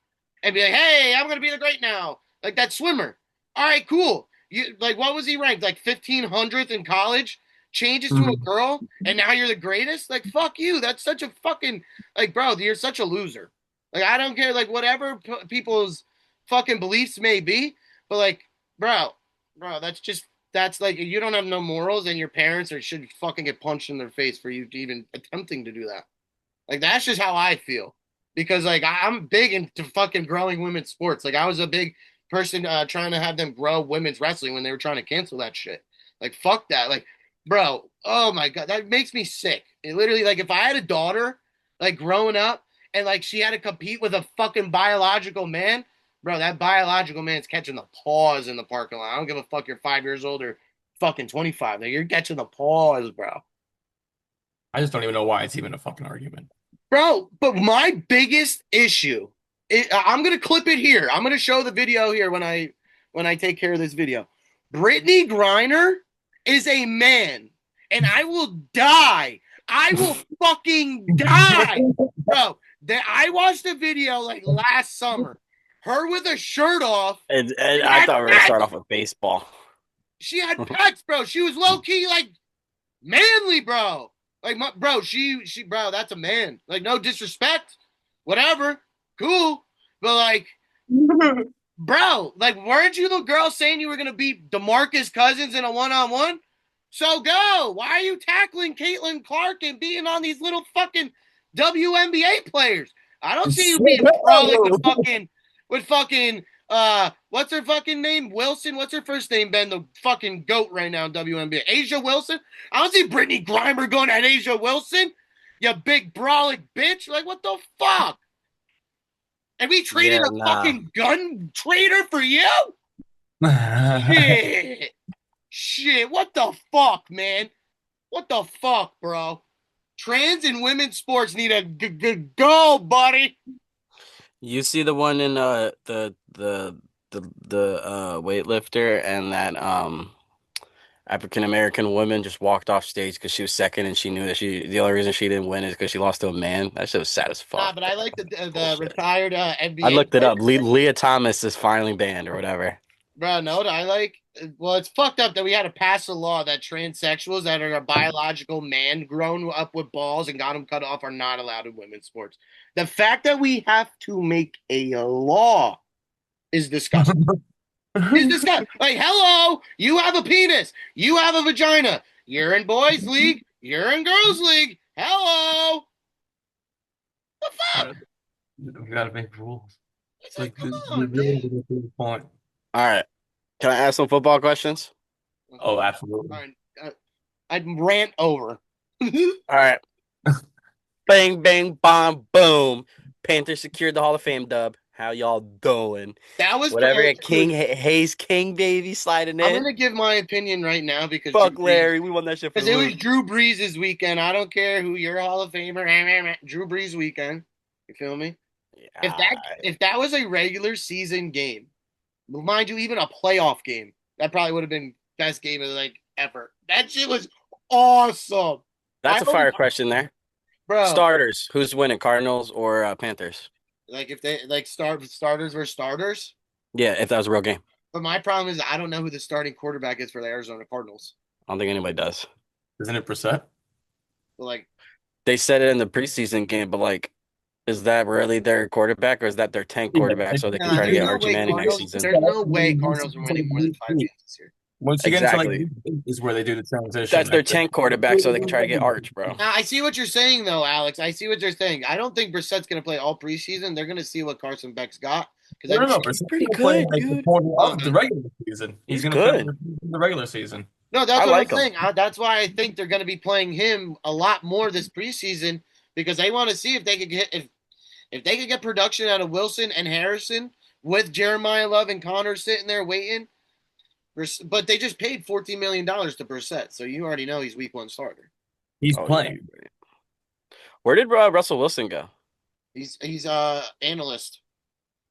and be like, hey, I'm going to be the great now. Like that swimmer. All right, cool. You like, what was he ranked? Like 1500th in college? Changes to a girl and now you're the greatest? Like, fuck you. That's such a fucking, like, bro, you're such a loser. Like, I don't care, like, whatever people's fucking beliefs may be, but like, bro, that's like, you don't have no morals and your parents should fucking get punched in their face for you even attempting to do that. Like, that's just how I feel. Because like, I'm big into fucking growing women's sports. Like, I was a big person trying to have them grow women's wrestling when they were trying to cancel that shit. Like, fuck that. Like, bro, oh my God, that makes me sick. It literally, like, if I had a daughter, like, growing up, and like she had to compete with a fucking biological man, Bro, that biological man's catching the paws in the parking lot. I don't give a fuck. You're 5 years old or fucking 25. Like, you're catching the paws, bro. I just don't even know why it's even a fucking argument. Bro, but my biggest issue, I'm gonna clip it here. I'm gonna show the video here when I take care of this video. Brittany Griner is a man, and I will die. I will fucking die, bro. I watched a video like last summer. Her with a shirt off. And I thought we were gonna start off with baseball. She had pecs, bro. She was low key like manly, bro. Like, bro, bro, that's a man. Like, no disrespect, whatever, cool, but like, bro, like, weren't you the girl saying you were gonna beat DeMarcus Cousins in a 1-on-1? So go. Why are you tackling Caitlin Clark and beating on these little fucking WNBA players? I don't see you being pro like with fucking what's her fucking name? Wilson. What's her first name? Ben, the fucking goat right now in WNBA. A'ja Wilson. I don't see Brittany Griner going at A'ja Wilson. You big brolic bitch. Like, what the fuck? And we traded a fucking gun trader for you? Shit. What the fuck, man? What the fuck, bro? Trans and women's sports need a go, buddy. You see the one in the weightlifter and that African American woman just walked off stage because she was second and she knew that the only reason she didn't win is because she lost to a man. That shit was sad as fuck. Nah, but I like the retired NBA. I looked it up. Leah Thomas is finally banned or whatever. Bro, no, I like. Well, it's fucked up that we had to pass a law that transsexuals that are a biological man grown up with balls and got them cut off are not allowed in women's sports. The fact that we have to make a law is disgusting. It's disgusting. Like, hello, you have a penis, you have a vagina, you're in boys' league, you're in girls' league. Hello, the fuck? We gotta make rules. It's like, come on, man. Point. All right. Can I ask some football questions? Oh, absolutely. All right. I'd rant over. All right. Bang, bang, bomb, boom. Panthers secured the Hall of Fame dub. How y'all doing? That was whatever. Hayes King, baby, sliding in. I'm gonna give my opinion right now because fuck Larry, we won that shit for because it was Drew Brees' weekend. I don't care who you're a Hall of Famer. Drew Brees weekend. You feel me? Yeah. If that was a regular season game, mind you, even a playoff game, that probably would have been best game of like ever. That shit was awesome. That's a fire question there, bro. Starters, who's winning, Cardinals or Panthers? Like if they like starters versus starters. Yeah, if that was a real game. But my problem is I don't know who the starting quarterback is for the Arizona Cardinals. I don't think anybody does. Isn't it Brissett? But like they said it in the preseason game, but like, is that really their quarterback or is that their tank quarterback so they can try to get Archie Manning next season? There's no way Cardinals are winning more than 5 games this year. Once you get into like is where they do the transition. That's their tank quarterback, so they can try to get Arch, bro. I see what you're saying, though, Alex. I see what you're saying. I don't think Brissett's going to play all preseason. They're going to see what Carson Beck's got. Because Brissett's pretty good, dude. The regular season, he's going to play the regular season. No, that's what I'm saying. That's why I think they're going to be playing him a lot more this preseason because they want to see if they could get if they could get production out of Wilson and Harrison with Jeremiah Love and Connor sitting there waiting. But they just paid $14 million to Brissett, so you already know he's week 1 starter. He's playing. Yeah. Where did Russell Wilson go? He's analyst.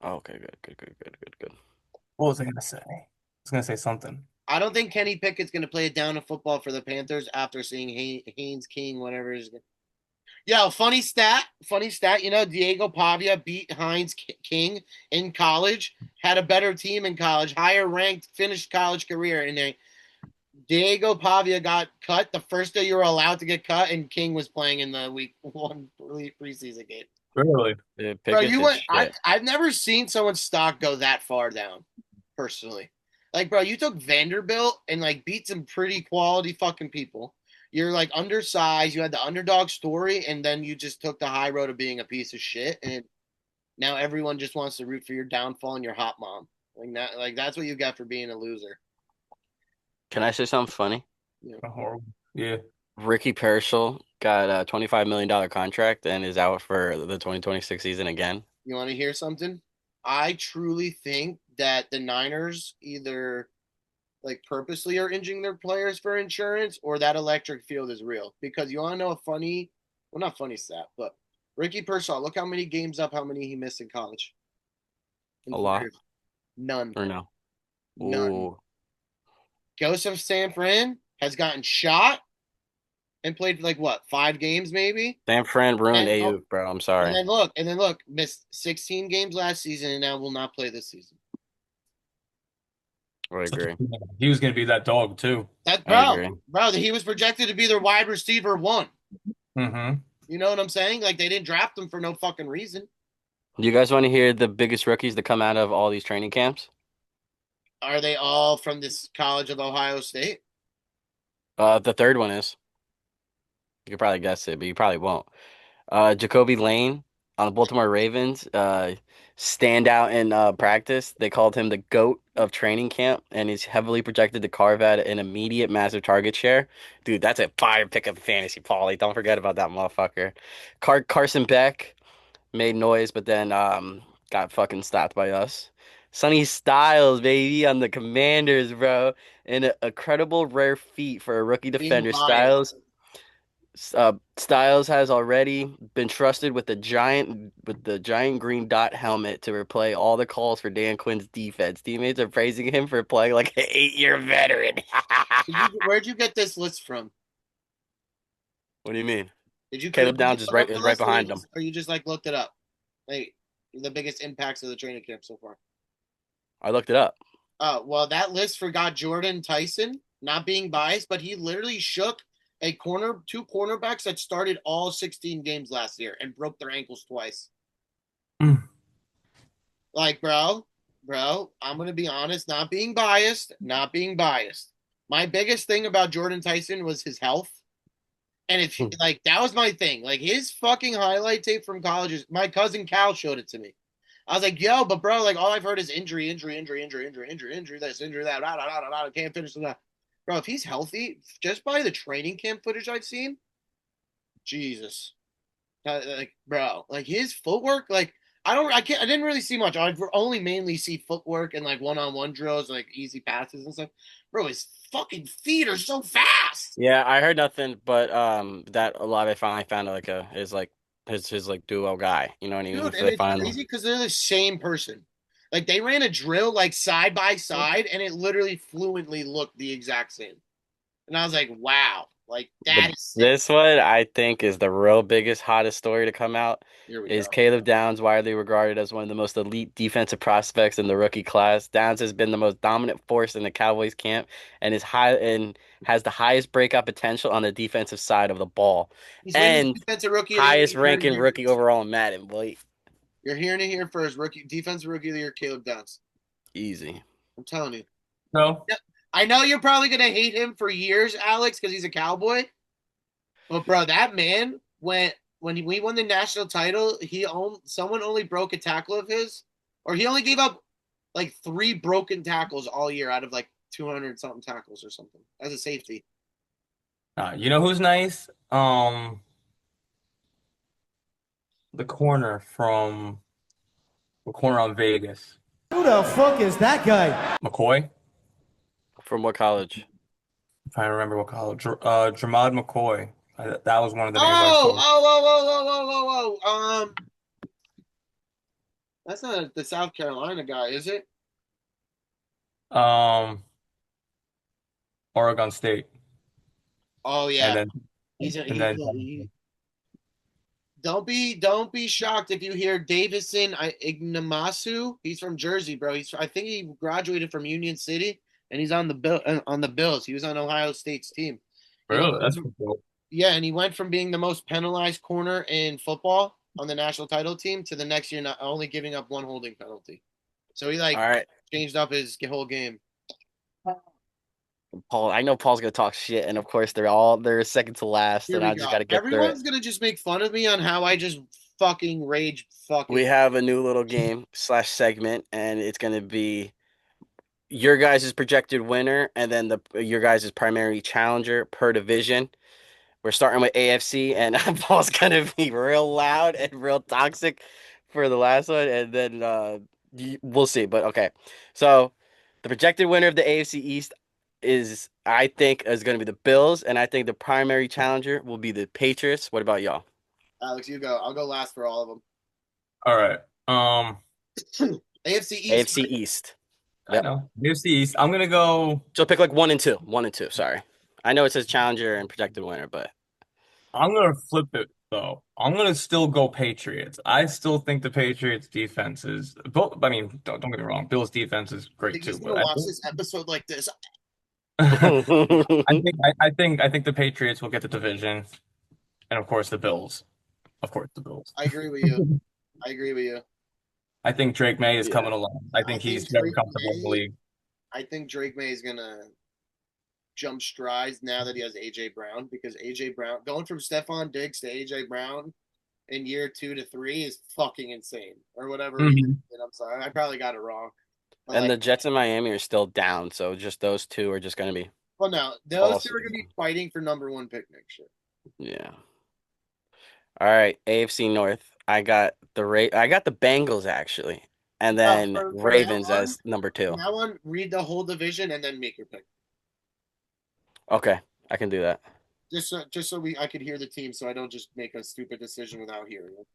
Oh, okay, good. What was I gonna say? I was gonna say something. I don't think Kenny Pickett's gonna play it down of football for the Panthers after seeing Haynes King, whatever is. Yo, funny stat. You know, Diego Pavia beat Hines King in college, had a better team in college, higher ranked, finished college career. And Diego Pavia got cut the first day you were allowed to get cut, and King was playing in the week 1 preseason game. Really? Bro, I've never seen someone's stock go that far down, personally. Like, bro, you took Vanderbilt and, like, beat some pretty quality fucking people. You're like undersized. You had the underdog story, and then you just took the high road of being a piece of shit. And now everyone just wants to root for your downfall and your hot mom. Like that's what you got for being a loser. Can I say something funny? Yeah. Ricky Pearsall got a $25 million contract and is out for the 2026 season again. You want to hear something? I truly think that the Niners either like purposely are injuring their players for insurance or that electric field is real. Because you want to know a funny, well, not funny stat, but Ricky Pershaw, look how many games up, how many he missed in college. In A 4 lot years. None. or no? None. Ooh, Joseph Sanfran has gotten shot and played like what, 5 games maybe? San Fran ruined And, oh, Ayuk, bro. I'm and sorry. then look, missed 16 games last season and now will not play this season. I Such a, agree. he was gonna be that dog too. That I agree. bro, he was projected to be their wide receiver one. Mm-hmm. You know what I'm saying? Like they didn't draft him for no fucking reason. Do you guys want to hear the biggest rookies that come out of all these training camps? Are they all from this College of Ohio State? The third one is. You could probably guess it, but you probably won't. Jacoby Lane on the Baltimore Ravens, stand out in practice. They called him the GOAT of training camp, and he's heavily projected to carve out an immediate massive target share. Dude, that's a fire pick of fantasy, Paulie. Don't forget about that motherfucker. Carson Beck made noise, but then got fucking stopped by us. Sonny Styles, baby, on the Commanders, bro. And a credible rare feat for a rookie Being defender. biased. Styles has already been trusted with the giant green dot helmet to replay all the calls for Dan Quinn's defense. Teammates are praising him for playing like an 8-year veteran. Where'd you get this list from? What do you mean? Did you Caleb did you Downs is put right up the is right list, behind him. or you just like looked it up? Like the biggest impacts of the training camp so far. I looked it up. Oh, well, that list forgot Jordan Tyson, not being biased, but he literally shook two cornerbacks that started all 16 games last year and broke their ankles twice. Mm. Like, bro, I'm gonna be honest, not being biased. My biggest thing about Jordan Tyson was his health. And if like that was my thing. Like his fucking highlight tape from college is my cousin Cal showed it to me. I was like, yo, but bro, like all I've heard is injury, this, injury that, I can't finish that. Bro, if he's healthy, just by the training camp footage I've seen, Jesus. Like, bro, like his footwork, like I didn't really see much. I'd only mainly see footwork and like one-on-one drills, like easy passes and stuff. Bro, his fucking feet are so fast. Yeah, I heard nothing, but that a lot. I finally found like is like his like duo guy. You know what I mean? Dude, So and they it's finally. crazy because they're the same person. Like they ran a drill like side by side, and it literally fluently looked the exact same. And I was like, wow, like that is sick. This one I think is the real biggest, hottest story to come out. Here we Is go. Caleb Downs widely regarded as one of the most elite defensive prospects in the rookie class. Downs has been the most dominant force in the Cowboys camp and is high and has the highest breakout potential on the defensive side of the ball. He's winning And defensive rookie of the year. highest ranking rookie overall in Madden, boy. You're hearing it here first. Defensive rookie of the year, Caleb Downs. Easy. I'm telling you. No. I know you're probably gonna hate him for years, Alex, because he's a Cowboy. But bro, that man when we won the national title, someone only broke a tackle of his, or he only gave up like 3 broken tackles all year out of like 200 something tackles or something as a safety. You know who's nice? The corner from the corner on Vegas. Who the fuck is that guy? McCoy. From what college? I'm trying to remember what college. Dramad McCoy. That was one of the names I Oh, saw. that's not the South Carolina guy, is it? Um, Oregon State. Oh And yeah, then he's a, and then don't be shocked if you hear Davison Ignamasu. He's from Jersey, bro. I think he graduated from Union City, and he's on the Bills. He was on Ohio State's team. really, that's cool. Yeah, and he went from being the most penalized corner in football on the national title team to the next year not only giving up 1 holding penalty. So he like All right. changed up his whole game. Paul, I know Paul's gonna talk shit, and of course they're second to last, Here and we I just go. gotta get through it. Everyone's gonna just make fun of me on how I just fucking rage fucking. We have a new little game / segment, and it's gonna be your guys' projected winner, and then your guys' primary challenger per division. We're starting with AFC, and Paul's gonna be real loud and real toxic for the last one, and then We'll see, but okay. So the projected winner of the AFC East I think, is going to be the Bills, and I think the primary challenger will be the Patriots. What about y'all? Alex, you go. I'll go last for all of All right. them. AFC East. AFC Right? East. I Yep. know. AFC East. I'm gonna go. So pick like 1 and 2. 1 and 2. Sorry. I know it says challenger and projected winner, but I'm gonna flip it though. I'm gonna still go Patriots. I still think the Patriots defense is both. I mean, don't get me wrong. Bills defense is I great think too, he's but gonna watch this episode like this. I think the Patriots will get the division, and of course the Bills. Of course the Bills. I agree with you. I agree with you. I think Drake May is Yeah. coming along. I think he's very Drake comfortable in the May- league. I think Drake May is gonna jump strides now that he has AJ Brown because AJ Brown going from Stephon Diggs to AJ Brown in year 2 to 3 is fucking insane or whatever. Mhm. I'm sorry, I probably got it wrong. But and like, the Jets in Miami are still down, so just those two are just going to be well, no, those two are gonna be fighting for #1 pick next year. yeah. All right, AFC North. I got the Bengals actually, and then for that Ravens one- as number 2. That one, read the whole division and then make your pick. Okay, I can do that. Just so I could hear the team, so I don't just make a stupid decision without hearing it.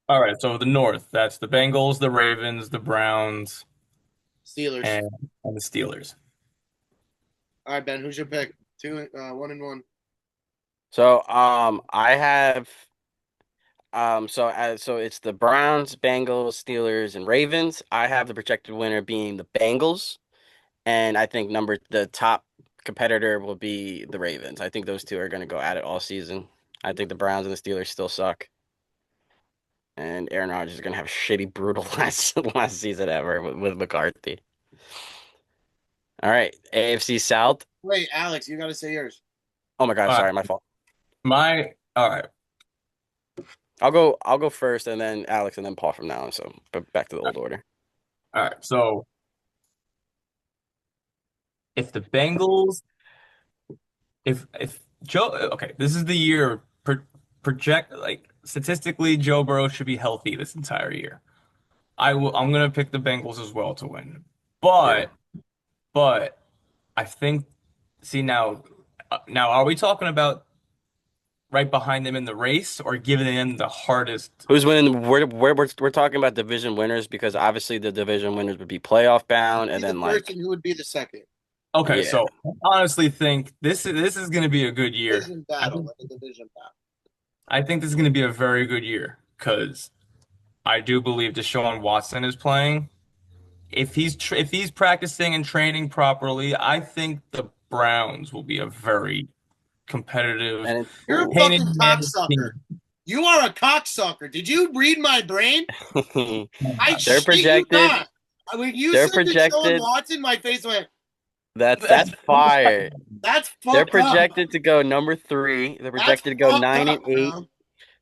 All right, so the North, that's the Bengals, the Ravens, the Browns, Steelers. and the Steelers. All right, Ben, who's your pick? 1-1. So I have so it's the Browns, Bengals, Steelers, and Ravens. I have the projected winner being the Bengals, and I think the top competitor will be the Ravens. I think those two are going to go at it all season. I think the Browns and the Steelers still suck, and Aaron Rodgers is going to have a shitty, brutal last season ever with McCarthy. All right, AFC South. Wait, Alex, you got to say yours. Oh my God, All sorry, right. my fault. All right. I'll go first, and then Alex, and then Paul from now on. So, but back to the old order. All right. So if the Bengals, if Joe, okay, this is the year project like statistically, Joe Burrow should be healthy this entire year. I'm gonna pick the Bengals as well to win, but I think see now are we talking about right behind them in the race or giving them the hardest? Who's winning? We're talking about division winners because obviously the division winners would be playoff bound, and Be then the like person who would be the second. Okay, Yeah. so I honestly think this is going to be a good year. Division battle, like a division battle. I think this is going to be a very good year because I do believe Deshaun Watson is playing. If he's practicing and training properly, I think the Browns will be a very competitive. and You're a pain in fucking the ass cocksucker. team. You are a cocksucker. Did you read my brain? I They're shit projected- you not. When you they're said projected- Deshaun Watson, my face went, that's fire. that's fucked They're up. projected to go number 3. They're That's projected to go fucked 9 and up, 8. bro.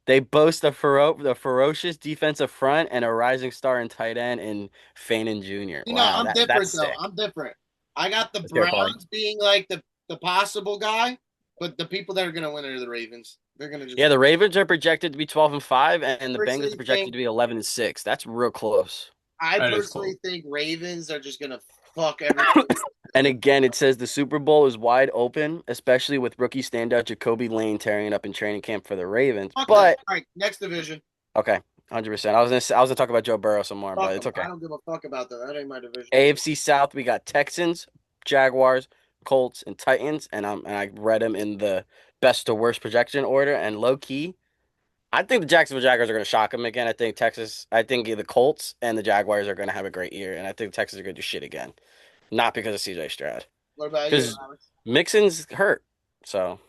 They boast the ferocious defensive front and a rising star in tight end in Fanon Jr. You know, Wow, I'm different, that's though. sick. I'm different. I got the Let's go, Paulie. Browns being like the possible guy, but the people that are going to win are the Ravens. They're going to just. Yeah, the Ravens are projected to be 12-5, and the Personally Bengals are projected think- to be 11-6. That's real close. I That is personally think Ravens are just going to fuck everything. And again, it says the Super Bowl is wide open, especially with rookie standout Jacoby Lane tearing it up in training camp for the Ravens. Fuck But them. All right, next division. okay, 100%. I was gonna talk about Joe Burrow some more, Fuck but it's them. okay. I don't give a fuck about that. That ain't my division. AFC South, we got Texans, Jaguars, Colts, and Titans, and I read them in the best to worst projection order. And low key, I think the Jacksonville Jaguars are going to shock them again. I think the Colts and the Jaguars are going to have a great year, and I think the Texans are going to do shit again. Not because of CJ Stroud. What about you, 'Cause- Alex? Mixon's hurt, so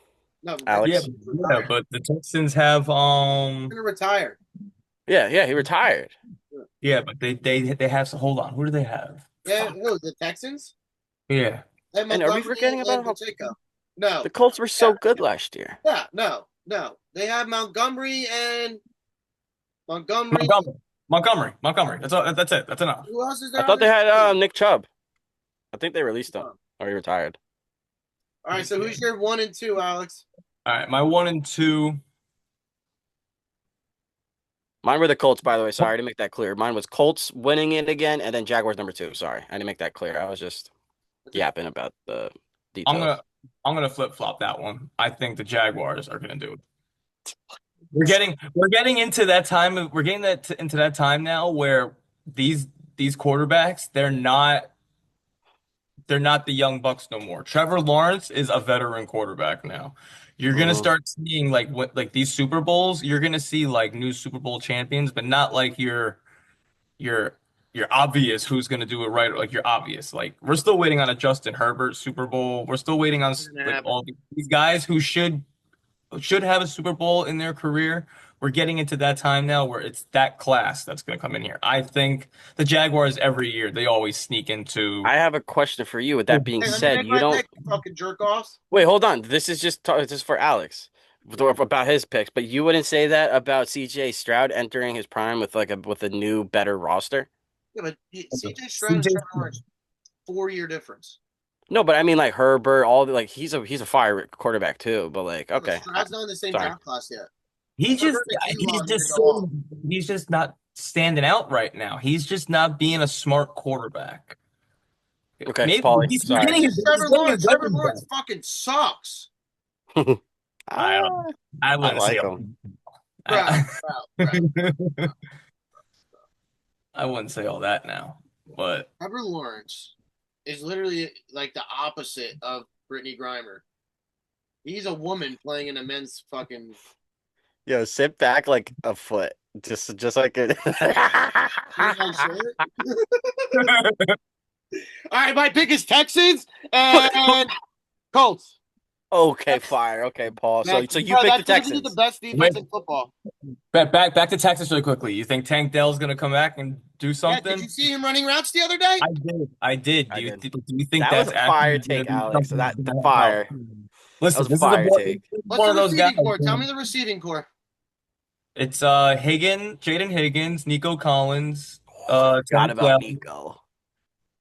No, Alex. Yeah, but the Texans have going to retire. yeah, he retired. yeah, but they have hold on. Who do they have? Yeah, Fuck. who? The Texans? Yeah. And And are we Montgomery forgetting and about how- Pacheco. No. The Colts were so good last year. Yeah, no. They have Montgomery and Montgomery. Montgomery. That's it. That's enough. Who else is there? I thought on they this had team? Nick Chubb. I think they released him, or he retired. All right, so who's your 1 and 2, Alex? All right, my 1 and 2. Mine were the Colts, by the way. Sorry, I didn't make that clear. Mine was Colts winning it again, and then Jaguars number 2. Sorry, I didn't make that clear. I was just yapping about the I'm details. gonna flip flop that one. I think the Jaguars are gonna do it. We're getting into that time. We're getting into that time now where these quarterbacks they're not the young bucks no more. Trevor Lawrence is a veteran quarterback now. You're gonna Mhm. start seeing like these Super Bowls. You're gonna see like new Super Bowl champions, but not like your obvious who's gonna do it right. Like you're obvious. Like we're still waiting on a Justin Herbert Super Bowl. We're still waiting on like all these guys who should have a Super Bowl in their career. We're getting into that time now where it's that class that's going to come in here. I think the Jaguars every year they always sneak into. I have a question for you. With that being Hey, let me said, make you my don't pick, you fucking jerk offs. wait. Hold on. This is just for Alex about his picks, but you wouldn't say that about CJ Stroud entering his prime with a new better roster. Yeah, but CJ Stroud and CJ Trevor Lawrence, 4-year difference. No, but I mean like Herbert, all the like he's a fire quarterback too. But like Yeah, but okay, Stroud's not in the same sorry. draft class yet. He just Herbert and he's Kinlaw are just gonna go off. he's just not standing out right now. He's just not being a smart quarterback. Okay, Maybe Paulie, he's sorry. getting It's his, Trevor he's getting Lawrence. his Trevor weapons Lawrence back. fucking sucks. I Ah, I wouldn't like say him. Bro, bro. I wouldn't say all that now, but Trevor Lawrence is literally like the opposite of Brittany Griner. He's a woman playing in a men's fucking. Yo, sit back like a foot, just like it. He's like shit. All right, my pick is Texans and Colts. Okay, fire. Okay, Paul. So Man, you bro, picked the that's literally Texans. the best defense Wait. in football. back to Texas really quickly. You think Tank Dell's gonna come back and do Yeah, something? did you see him running routes the other day? I did. I did. I did. Do you think That was that's a fire actually gonna take, be Alex. something That that's fire. about? That Listen, was a this is a fire boy, take. What's one the of those guys. receiving core? Tell me the receiving core. It's Jaden Higgins, Nico Collins, Forgot Tank about Dell, Nico.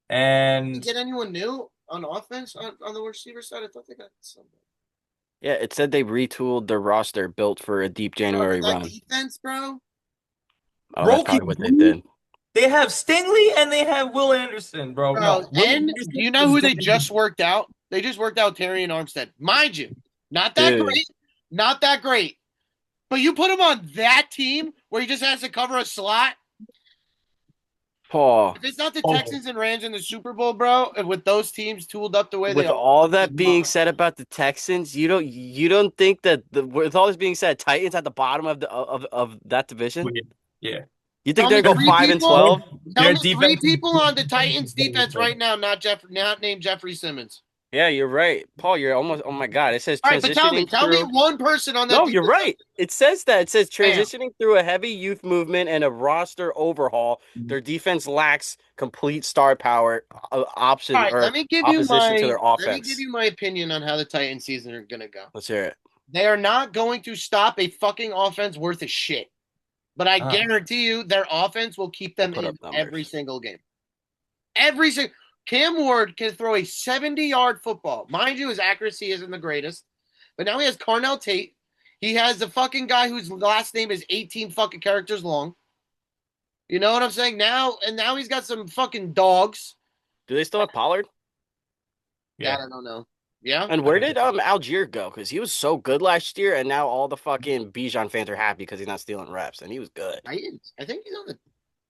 Did you and get anyone new on offense on the receiver side? I thought they got somebody. Yeah, it said they retooled their roster built for a deep Bro, January but that run. defense, bro. Oh, that's Roki. probably what they did. They have Stingley and they have Will Anderson, bro. Bro, No, Will and Anderson do you know is who they gonna be- just worked out? They just worked out Terry and Armstead. Mind you, not that Dude. great. Not that great. But you put him on that team where he just has to cover a slot. Paul, If it's not the Oh. Texans and Rams in the Super Bowl, bro, and with those teams tooled up the way with they are, all that being said about the Texans, you don't think that with all this being said, Titans at the bottom of of that division? Yeah. You think Tell they're me gonna go three 5 and people? 12? tell Their me three defense is- people on the Titans defense right now, not named Jeffrey Simmons. Yeah, you're right, Paul. You're almost. Oh my God! It says All right, but tell me transitioning through. one person on that. No, you're defense. right. It says that. It says Bam. transitioning through a heavy youth movement and a roster overhaul. Their defense lacks complete star power option All right, or let me give you opposition to their let me offense. give you my opinion on how the Titans season are gonna go. Let's hear it. They are not going to stop a fucking offense worth of shit. But I Ah. guarantee you their offense will keep them Put in up numbers. every single game. Every single Cam Ward can throw a 70-yard football. Mind you, his accuracy isn't the greatest. But now he has Carnell Tate. He has the fucking guy whose last name is 18 fucking characters long. You know what I'm saying? Now he's got some fucking dogs. Do they still have Pollard? Yeah. That I don't know. Yeah? And where did Algier go? Because he was so good last year, and now all the fucking Bijan fans are happy because he's not stealing reps, and he was good. Titans. I think he's on the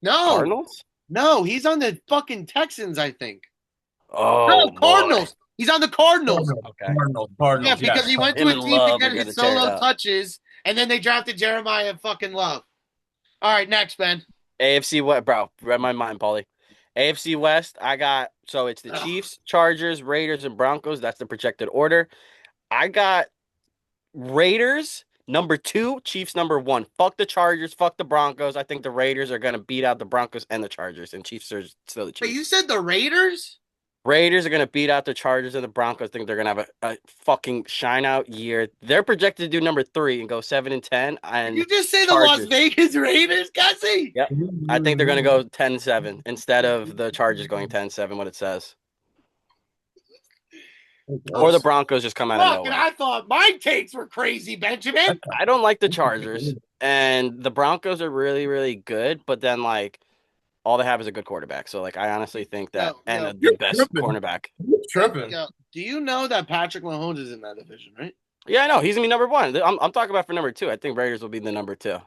No. Cardinals? No, he's on the fucking Texans, I think. Oh, No, boy. Cardinals. He's on the Cardinals. Okay. Cardinals. Yeah, because he went to Him a and team Love to are get gonna his tear it solo up. touches, and then they drafted Jeremiah fucking Love. All right, next, Ben. AFC West, bro. Read my mind, Paulie. AFC West, I got so it's the Ugh. Chiefs, Chargers, Raiders, and Broncos. That's the projected order. I got Raiders number 2, Chiefs number 1. Fuck the Chargers, fuck the Broncos. I think the Raiders are gonna beat out the Broncos and the Chargers, and Chiefs are still the But Chiefs. you said the Raiders? Raiders are gonna beat out the Chargers and the Broncos. I think they're gonna have a fucking shine out year. They're projected to do number 3 and go 7-10. And You just say the Las Chargers. Vegas Raiders, Cassie? Yep. I think they're gonna go 10-7 instead of the Chargers going 10-7. What it says, or the Broncos just come out of Fuck, and nowhere. I thought my takes were crazy, Benjamin. I don't like the Chargers. and the Broncos are really, really good, but then like all they have is a good quarterback. So like I honestly think that No, the You're best tripping. cornerback. You're tripping. Yo, do you know that Patrick Mahomes is in that division, right? Yeah, I know. He's gonna be number one. I'm talking about for number two. I think Raiders will be the number two.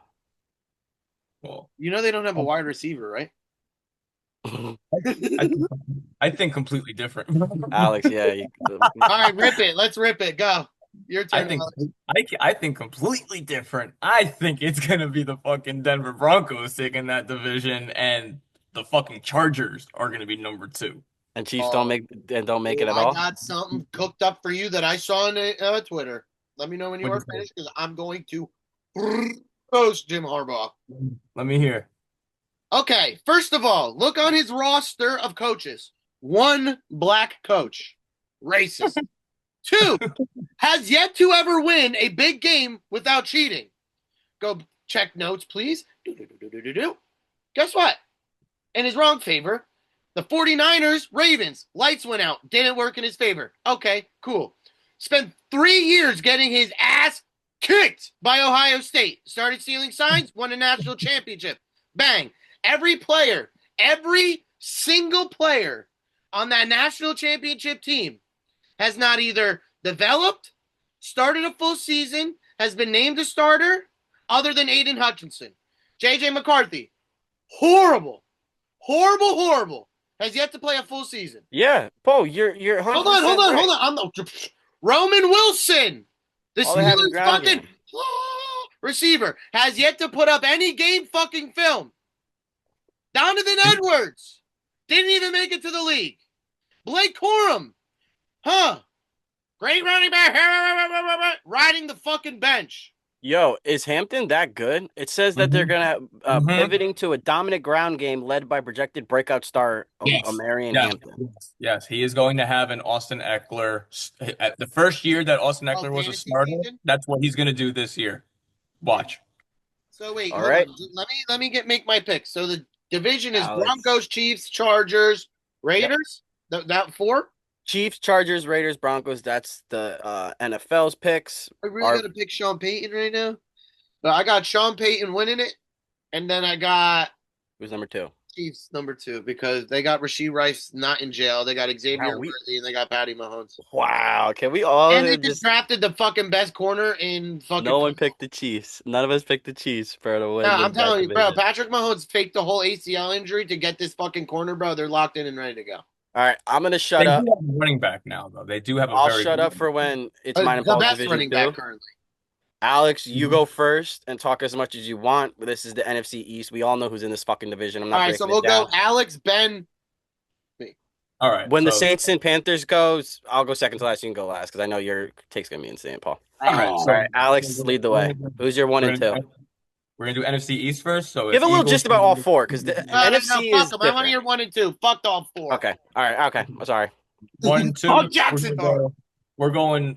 Well, You know they don't have a wide receiver, right? I, I think completely different. Alex, yeah. All right, rip it. Let's rip it. Go. Your I turn. think Alex. I think completely different. I think it's gonna be the fucking Denver Broncos taking that division, and the fucking Chargers are gonna be number 2. And Chiefs don't make it at I all. got something cooked up for you that I saw on Twitter. Let me know when you are What'd you say? finished because I'm going to roast Jim Harbaugh. Let me hear. Okay, first of all, look on his roster of coaches. 1 black coach, racist. 2 has yet to ever win a big game without cheating. Go check notes, please. Guess what? In his wrong favor, the 49ers, Ravens, lights went out. Didn't work in his favor. Okay, cool. Spent 3 years getting his ass kicked by Ohio State. Started stealing signs, won a national championship. Bang. Every single player on that national championship team has not either developed, started a full season, has been named a starter, other than Aiden Hutchinson. JJ McCarthy, horrible, has yet to play a full season. Yeah, Paul, you're Hold 100% on. right. I'm Roman Wilson, the All they have is Steelers ground fucking game. receiver, has yet to put up any game fucking film. Donovan Edwards didn't even make it to the league. Blake Corum, great running back, riding the fucking bench. Yo, is Hampton that good? It says that they're gonna pivoting to a dominant ground game led by projected breakout star Marion Hampton. Yes, he is going to have an Austin Eckler. At the first year that Austin Eckler was a fantasy starter, season? that's what he's going to do this year. Watch. So wait, All hold right. on. Let me make my picks. So the division is Alex. Broncos, Chiefs, Chargers, Raiders. That 4. Chiefs, Chargers, Raiders, Broncos. That's the NFL's picks. I really got to pick Sean Payton right now. But I got Sean Payton winning it, and then I got Who's number 2? Chiefs number 2 because they got Rashee Rice not in jail. They got Xavier Wow, Worthy and they got Patty Mahomes. Wow, can we all And they just drafted the fucking best corner in fucking. No one picked the Chiefs. None of us picked the Chiefs for to win. Yeah, I'm that telling you, bro. division. Patrick Mahomes faked the whole ACL injury to get this fucking corner, bro. They're locked in and ready to go. All right, I'm gonna They shut do up. have a running back now, though. They do have a I'll very shut good up for when it's mine and The Paul's best division running 2. back currently. Alex, you go first and talk as much as you want. This is the NFC East. We all know who's in this fucking division. I'm not All right, so breaking we'll it down. go Alex, Ben. All right. When the so- Saints and Panthers goes, I'll go second to last. You can go last because I know your take's gonna be insane, Paul. All right. All right, Alex, lead the way. Who's your 1 and 2? We're gonna do NFC East first. So Give it's a little Eagles, gist about all 4 because the NFC no, is fuck them. I want to different. hear 1 and 2. Fucked all 4. Okay, all right, okay. I'm sorry. 1, 2. Oh, Jackson. We're going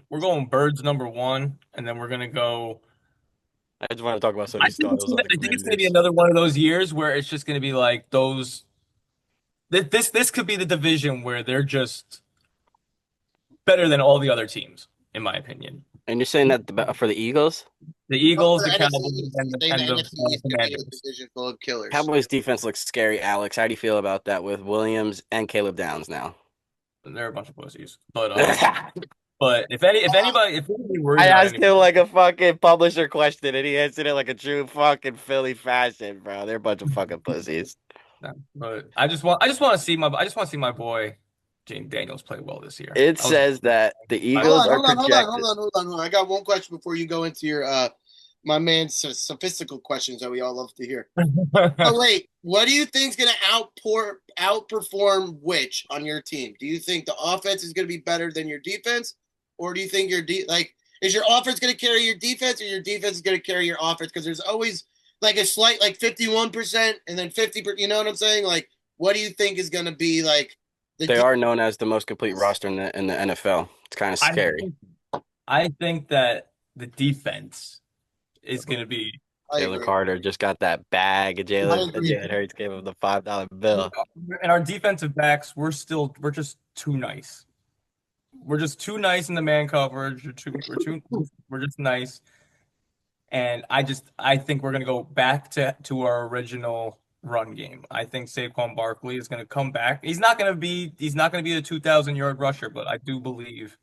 Birds number 1, and then we're gonna go. I just want to talk about I Sonny think Scott. it's gonna be another one of those years where it's just gonna be like those. This could be the division where they're just better than all the other teams, in my opinion. And you're saying that for the Eagles? The Eagles, For the NFC Cowboys, East, and the they- and the NFC East could be a Commanders. division full of killers. Cowboys defense looks scary, Alex. How do you feel about that with Williams and Caleb Downs now? They're a bunch of pussies, but if anybody worries I about asked him like a fucking publisher question and he answered it like a true fucking Philly fashion, bro. They're a bunch of fucking pussies. but I just want to see my boy James Daniels play well this year. It says that the Eagles are projected. Hold on. I got one question before you go into your my man's sophistical questions that we all love to hear. Oh wait, what do you think's gonna outperform which on your team? Do you think the offense is gonna be better than your defense, or do you think is your offense gonna carry your defense, or your defense is gonna carry your offense? Because there's always like a slight 51% and then 50%. You know what I'm saying? Like, what do you think is gonna be like? They are known as the most complete roster in the NFL. It's kind of scary. I think that the defense is going to be. Jalen Carter just got that bag. Jalen Hurts gave him the $5 bill. And our defensive backs, we're just too nice. We're just too nice in the man coverage. We're just nice. And I think we're gonna go back to our original run game. I think Saquon Barkley is gonna come back. He's not gonna be a 2,000-yard rusher, but I do believe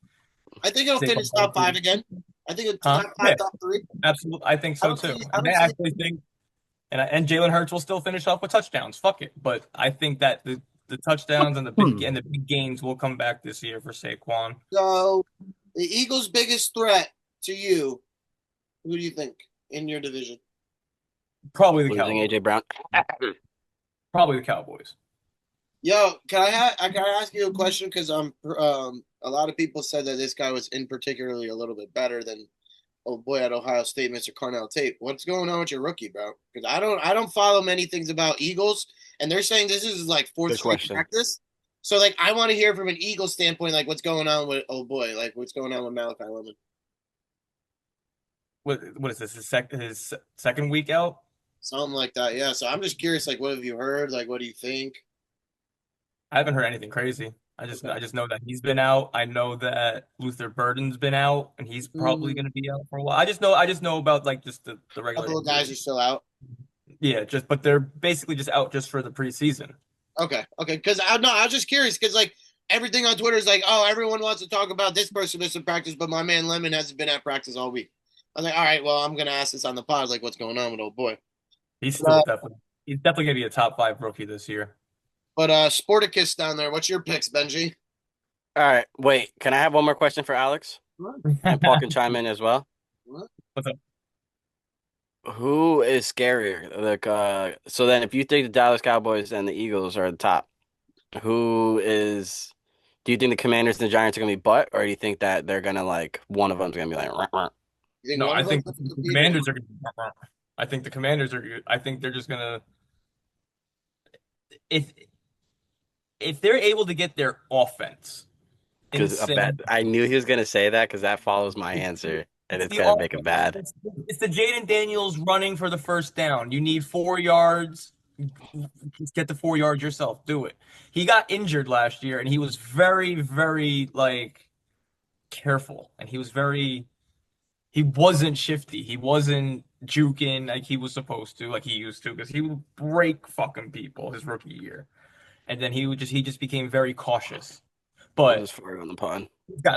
I think it'll finish Saquon top five Barkley. again. I think it's Huh? top Yeah, five, top three. absolutely. I think I so don't too. see. I And don't I see. actually think and Jalen Hurts will still finish off with touchdowns. Fuck it. But I think that the touchdowns and the big gains will come back this year for Saquon. So the Eagles' biggest threat to you, who do you think in your division? Probably the Losing Cowboys. AJ Brown. Probably the Cowboys. Yo, can I ask you a question? Because a lot of people said that this guy was in particularly a little bit better than oh boy at Ohio State, Mr. Carnell Tate. What's going on with your rookie, bro? Because I don't follow many things about Eagles, and they're saying this is like fourth Good straight question. practice. So like I want to hear from an Eagles standpoint, like what's going on with oh boy, like what's going on with Malachi Lemon. What is this? His second week out? Something like that, yeah. So I'm just curious, like, what have you heard? Like, what do you think? I haven't heard anything crazy. I just know that he's been out. I know that Luther Burden's been out, and he's probably going to be out for a while. I just know about like just the A regular couple of guys are injuries. still out. Yeah, but they're basically just out just for the preseason. Okay. Because I was just curious because like everything on Twitter is like, oh, everyone wants to talk about this person missing practice, but my man Lemon hasn't been at practice all week. I was like, all right, well, I'm gonna ask this on the pod, like, what's going on with old boy? He's Uh, he's definitely going to be a top 5 rookie this year. But Sporticus down there, what's your picks, Benji? All right, wait. Can I have one more question for Alex? And Paul can chime in as well. What's up? Who is scarier? Like, so then if you think the Dallas Cowboys and the Eagles are the top, who is? Do you think the Commanders and the Giants are gonna be butt, or do you think that they're gonna like one of them's gonna be like, "Rah, rah"? You think No, one I of think them the could be- Commanders are. I think the Commanders are. I think they're just gonna if if they're able to get their offense Because insane. I knew he was gonna say that because that follows my answer, and it's The gonna make it offense. bad. It's the Jaden Daniels running for the first down. You need 4 yards. Just get the 4 yards yourself. Do it. He got injured last year, and he was very, very like careful, and he wasn't shifty. He wasn't juking like he was supposed to, like he used to, because he would break fucking people his rookie year. And then he just became very cautious. I'll But just fart on the pond.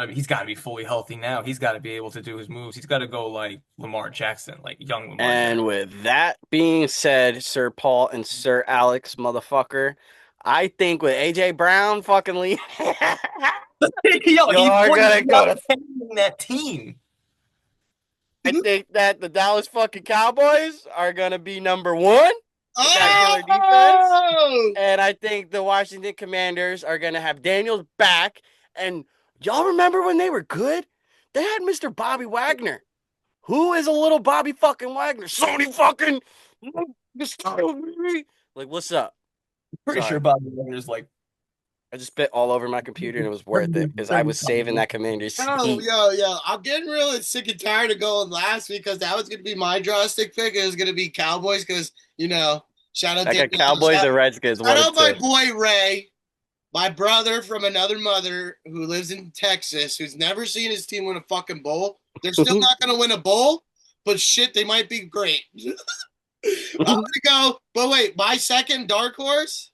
he's gotta be fully healthy now. He's gotta be able to do his moves. He's gotta go like Lamar Jackson, like young Lamar And Jackson. with that being said, Sir Paul and Sir Alex, motherfucker, I think with AJ Brown fucking leave, Yo, he You're wouldn't gonna go stop to- carrying that team. I think that the Dallas fucking Cowboys are gonna be number one. that killer Oh! And I think the Washington Commanders are going to have Daniels back. And y'all remember when they were good? They had Mr. Bobby Wagner. Who is a little Bobby fucking Wagner? Sony fucking. Like, what's up? Pretty Sorry. sure Bobby Wagner's like I just spit all over my computer and it was worth it because I was saving that Commanders. Yo, I'm getting really sick and tired of going last because that was gonna be my draw stick pick. It was gonna be Cowboys because shout out I got to Cowboys and Redskins. shout out my boy Ray, my brother from another mother who lives in Texas, who's never seen his team win a fucking bowl. They're still not gonna win a bowl, but shit, they might be great. I'm gonna go, but wait, my second dark horse.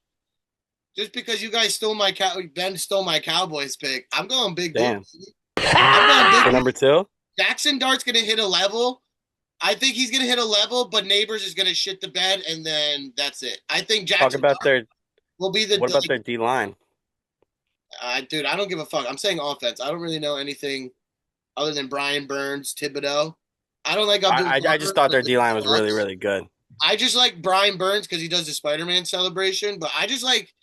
Just because you guys Ben stole my Cowboys pick, I'm going big. Damn. I'm going For big. number 2? Jackson Dart's gonna hit a level. I think he's gonna hit a level, but Neighbors is gonna shit the bed, and then that's it. I think Talk Jackson about Dart will be the. what about their D line? Dude, I don't give a fuck. I'm saying offense. I don't really know anything other than Brian Burns, Thibodeau. I don't like. I just thought their D line was really, really good. I just like Brian Burns because he does the Spider-Man celebration, but I just like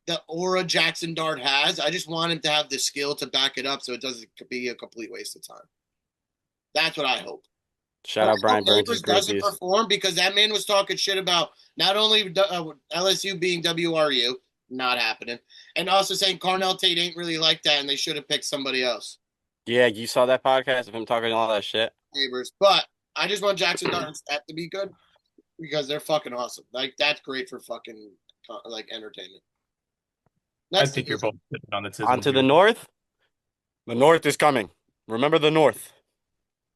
the aura Jackson Dart has. I just want him to have the skill to back it up so it doesn't be a complete waste of time. That's what I hope. Shout out Brian Burns. Neighbors doesn't perform because that man was talking shit about not only LSU being WRU, not happening, and also saying Carnell Tate ain't really like that and they should have picked somebody else. Yeah, you saw that podcast of him talking all that shit. Neighbors. But I just want Jackson Dart and Stat to be good because they're fucking awesome. Like, that's great for fucking, like, entertainment. I think you're both sitting on the tism. On to the North. The North is coming. Remember the North.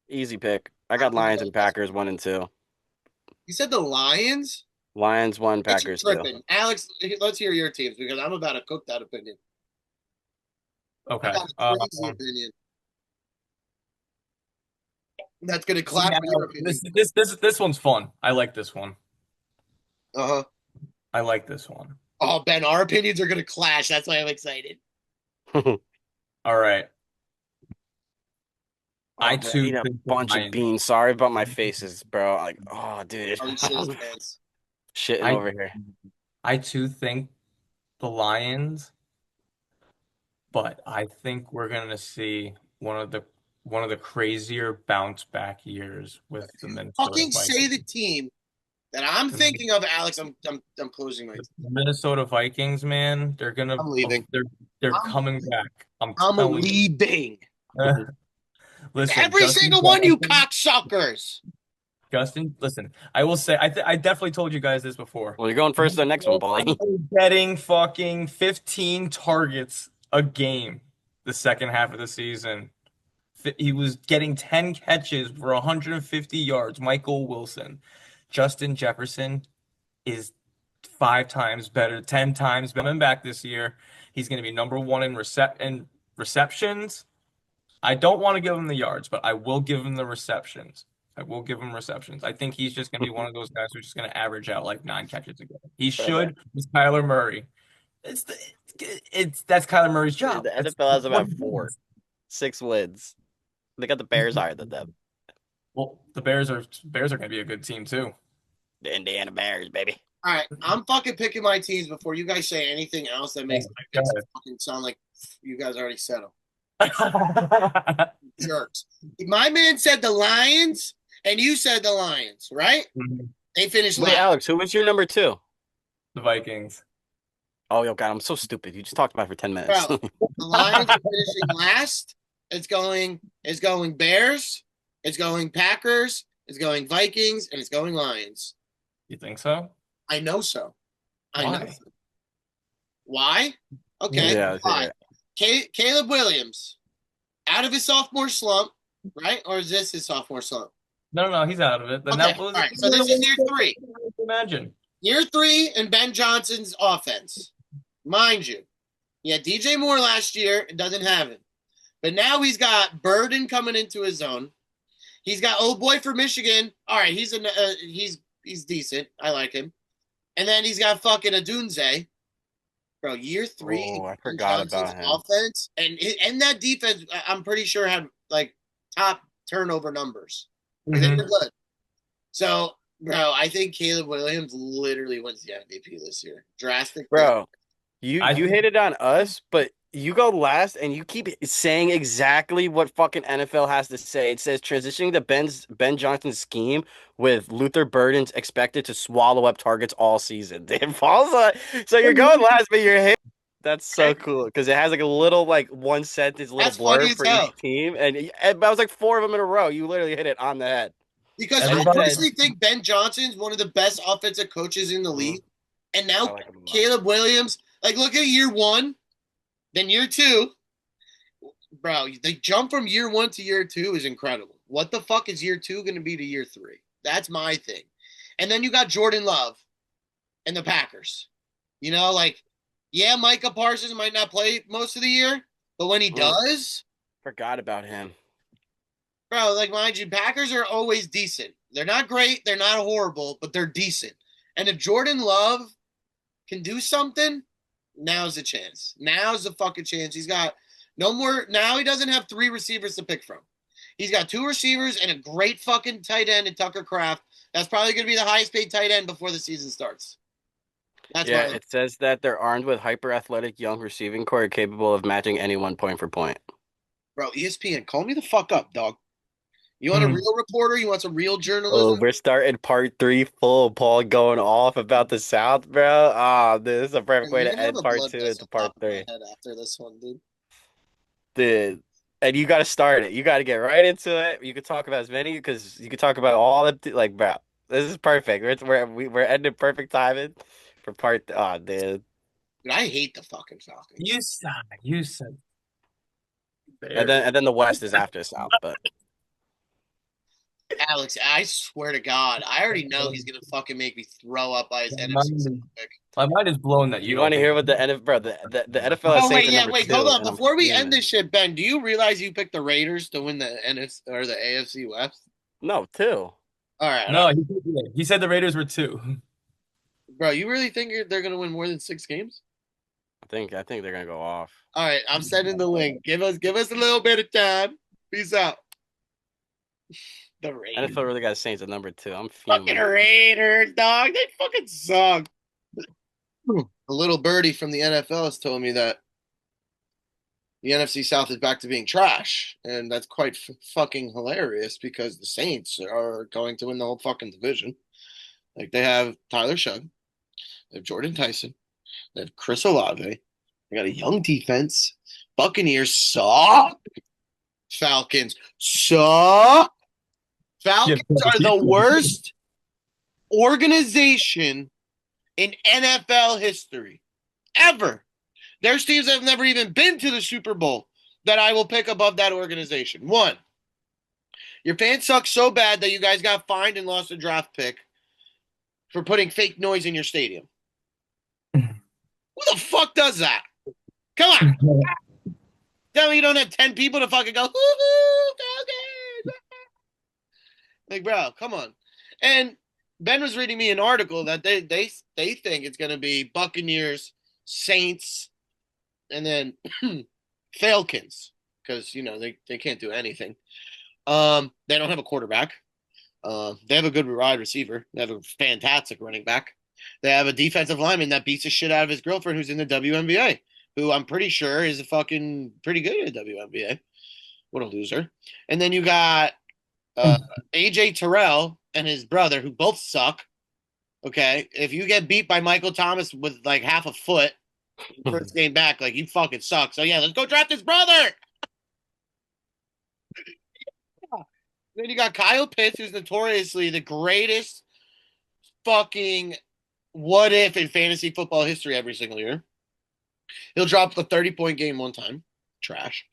Easy pick. I got Lions and Packers 1 and 2. You said the Lions? Lions 1, It's Packers 2. tripping. Alex, let's hear your teams because I'm about to cook that opinion. Okay. I got a crazy opinion. That's gonna clash with your opinion. This one's fun. I like this one. Uh-huh. I like this one. Oh, Ben, our opinions are gonna clash. That's why I'm excited. All right. I Oh, too I eat a think the bunch of Lions- beans. Sorry about my faces, bro. Like, oh, dude, Are you shitting pants? shitting I- over here. I too think the Lions, but I think we're gonna see one of the crazier bounce back years with the Minnesota Fucking say the Vikings. team that I'm thinking of, Alex. I'm closing my. The Minnesota Vikings, man, they're gonna I'm leaving. they're I'm- coming back. I'm I'm telling leaving. you. Listen, Every Justin single one, you Jefferson- cocksuckers. Justin, listen, I will say, I definitely told you guys this before. Well, you're going first to the next one, Paulie. Getting fucking 15 targets a game the second half of the season. He was getting 10 catches for 150 yards. Michael Wilson. Justin Jefferson is 5 times better, 10 times better. Coming back this year. He's going to be number 1 in receptions. I don't want to give him the yards, but I will give him the receptions. I think he's just going to be one of those guys who's just going to average out like 9 catches a game. He should. It's Kyler Murray. That's Kyler Murray's job. The NFL has about 6 wins. They got the Bears higher than them. Well, the Bears are going to be a good team too. The Indiana Bears, baby. All right, I'm fucking picking my teams before you guys say anything else that makes Go it ahead. fucking sound like you guys already said them. Jerks. My man said the Lions, and you said the Lions, right? They finished Wait, last. Alex, who was your number 2? The Vikings. Oh, yo, God, I'm so stupid. You just talked about it for 10 minutes. Bro, the Lions are finishing last. It's going Bears. It's going Packers. It's going Vikings, and it's going Lions. You think so? I know so. I know. Why? So. Why? Okay. Yeah, Why? Caleb Williams, out of his sophomore slump, right? Or is this his sophomore slump? No, he's out of it. Then Okay, that was, all right, so this is year 3. Imagine. Year 3 in Ben Johnson's offense. Mind you, he had DJ Moore last year and doesn't have him. But now he's got Burden coming into his zone. He's got old boy for Michigan. All right, he's decent. I like him. And then he's got fucking Adunze. Bro, year 3. Oh, I forgot about him. Offense and that defense, I'm pretty sure had like top turnover numbers. They Mhm. were good. So, bro, I think Caleb Williams literally wins the MVP this year. Drastic. Bro, you I- hated on us, but you go last and you keep saying exactly what fucking NFL has to say. It says transitioning to Ben Johnson's scheme with Luther Burden's expected to swallow up targets all season. It falls on, so you're going last, but you're hit. That's so cool because it has like a little like 1 sentence little That's funny blurb as for hell. each team, and that was like 4 of them in a row. You literally hit it on the head. Because Everybody- I honestly think Ben Johnson's one of the best offensive coaches in the league. And I now like him a lot. Caleb Williams, like look at year 1, then year 2. Bro, the jump from year 1 to year 2 is incredible. What the fuck is year 2 going to be to year 3? That's my thing. And then you got Jordan Love and the Packers. You know, like, yeah, Micah Parsons might not play most of the year, but when he does, Forgot about him. bro, like mind you, Packers are always decent. They're not great, they're not horrible, but they're decent. And if Jordan Love can do something, now's the chance. Now's the fucking chance. He's got no more. Now he doesn't have 3 receivers to pick from. He's got 2 receivers and a great fucking tight end in Tucker Kraft. That's probably going to be the highest paid tight end before the season starts. That's Yeah, why. it says that they're armed with hyper athletic young receiving core capable of matching anyone point for point. Bro, ESPN, call me the fuck up, dog. You want a real reporter? You want some real Oh, journalism? we're starting part 3 full. Paul going off about the South, bro. Ah, dude, this is a perfect way You're to gonna end have a part blood 2 vessel into part pop in my 3. head after this one, dude. Dude, and you got to start it. You got to get right into it. You could talk about as many because you could talk about all the like, bro. This is perfect. We're ending perfect timing for part. Oh, dude. Dude, I hate the fucking Falcons. You said. And then the West is after South, but Alex, I swear to God, I already know he's gonna fucking make me throw up by his My NFC mind is, South pick. my mind is blown that you You don't want to think. hear what the NFL, bro? The NFL has Oh wait, Saints at yeah, number wait, hold 2, on. and I'm Before we end fuming. this shit, Ben, do you realize you picked the Raiders to win the NFC or the AFC West? No, 2. All right, No, he said the Raiders were 2. bro, you really think they're gonna win more than 6 games? I think they're gonna go off. All right, I'm sending the link. Give us a little bit of time. Peace out. The Raiders, NFL really got Saints at number 2. I'm fucking fuming. Raiders, dog. They fucking suck. A little birdie from the NFL has told me that the NFC South is back to being trash, and that's quite fucking hilarious because the Saints are going to win the whole fucking division. Like they have Tyler Shug, they have Jordan Tyson, they have Chris Olave, they got a young defense. Buccaneers suck. Falcons suck. Falcons are the worst organization in NFL history ever. There's teams that have never even been to the Super Bowl that I will pick above that organization. One, your fans suck so bad that you guys got fined and lost a draft pick for putting fake noise in your stadium. Who the fuck does that? Come on. Tell me you don't have 10 people to fucking go, hoo-hoo, Falcons. Like, bro, come on. And Ben was reading me an article that they think it's going to be Buccaneers, Saints, and then Falcons because, they can't do anything. They don't have a quarterback. They have a good wide receiver. They have a fantastic running back. They have a defensive lineman that beats the shit out of his girlfriend who's in the WNBA, who I'm pretty sure is a fucking pretty good at the WNBA. What a loser. And then you got AJ Terrell and his brother, who both suck. Okay. If you get beat by Michael Thomas with like half a foot first game back, like you fucking suck. So yeah, let's go draft his brother. Then you got Kyle Pitts, who's notoriously the greatest fucking what if in fantasy football history every single year. He'll drop the 30-point game one time. Trash.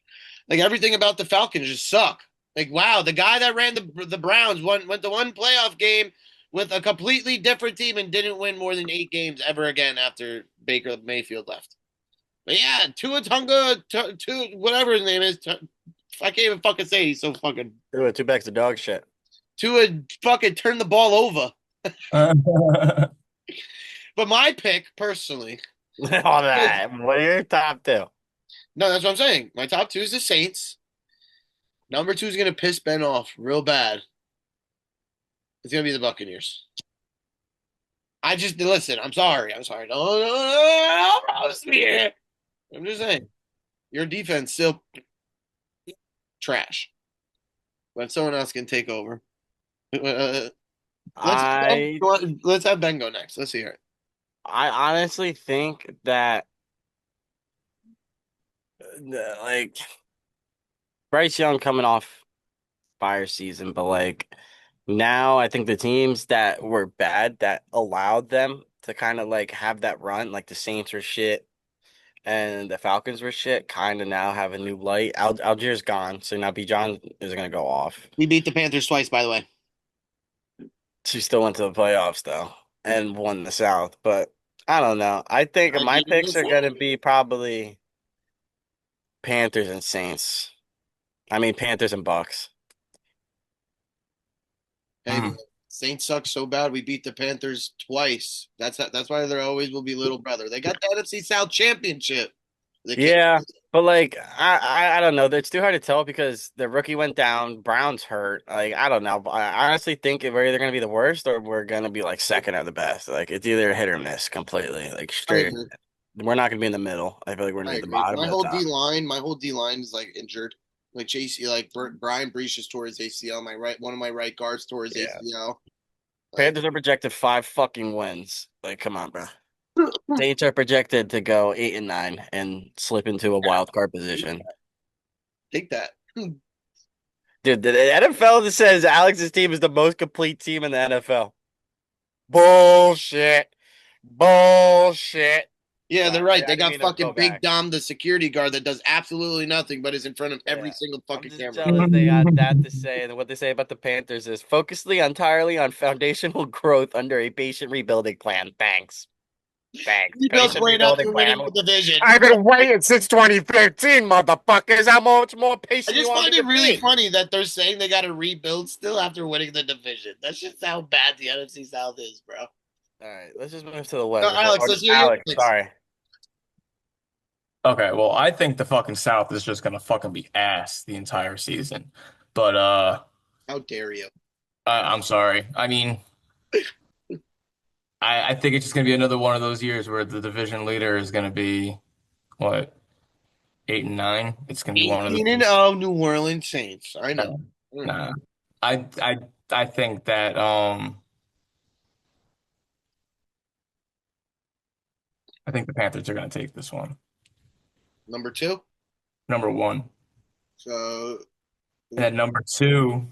Like everything about the Falcons just suck. Like, wow, the guy that ran the Browns went to one playoff game with a completely different team and didn't win more than 8 games ever again after Baker Mayfield left. But yeah, Tua Tunga, whatever his name is, I can't even fucking say it. He's so fucking. Two bags of dog shit. Tua fucking turned the ball over. But my pick, personally. All that. What are your top 2? No, that's what I'm saying. My top 2 is the Saints. Number 2 is going to piss Ben off real bad. It's going to be the Buccaneers. Listen, I'm sorry. No, roast me here. I'm just saying. Your defense still trash. But someone else can take over. Let's have Ben go next. Let's hear it. I honestly think that like Bryce Young coming off fire season, but like now I think the teams that were bad that allowed them to kind of like have that run, like the Saints were shit and the Falcons were shit, kind of now have a new light. Algiers gone, so now Bijan is gonna go off. We beat the Panthers twice, by the way. She still went to the playoffs though and won the South, but I don't know. I think my picks are gonna be probably Panthers and Saints. I mean Panthers and Bucks. Hey, Saints suck so bad we beat the Panthers twice. That's why there always will be little brother. They got the NFC South Championship. Yeah, but like I don't know. It's too hard to tell because the rookie went down. Brown's hurt. Like I don't know. I honestly think we're either gonna be the worst or we're gonna be like second or the best. Like it's either hit or miss completely. Like straight. We're not gonna be in the middle. I feel like we're gonna be at the bottom. My whole D line is like injured. Like JC, like Brian Brees just tore his ACL. One of my right guards tore his ACL. Panthers are projected 5 fucking wins. Like, come on, bro. Saints are projected to go 8 and 9 and slip into a wild card position. Take that. Dude, the NFL that says Alex's team is the most complete team in the NFL. Bullshit. Yeah, they're right. They I didn't got mean to fucking go Big back. Dom, the security guard that does absolutely nothing but is in front of every Yeah. single I'm fucking just camera. jealous they got that to say, and what they say about the Panthers is focusly entirely on foundational growth under a patient rebuilding plan. Thanks. Thanks. You built Patient right rebuilding after plan. winning the division. I've been waiting since 2015, motherfuckers. How much more I patient you just want find me it to really be? funny that they're saying they got to rebuild still after winning the division. That's just how bad the NFC South is, bro. All right, let's just move to the West. Alex, let's hear Alex, yours. sorry. Okay, well, I think the fucking South is just gonna fucking be ass the entire season. But How dare you? I'm sorry. I mean, I think it's just gonna be another one of those years where the division leader is gonna be what, 8 and 9? It's gonna be one of 18 the and 0 New Orleans Saints. I know. Nah. I I I think that I think the Panthers are gonna take this one. Number 2. Number one. So And at number two,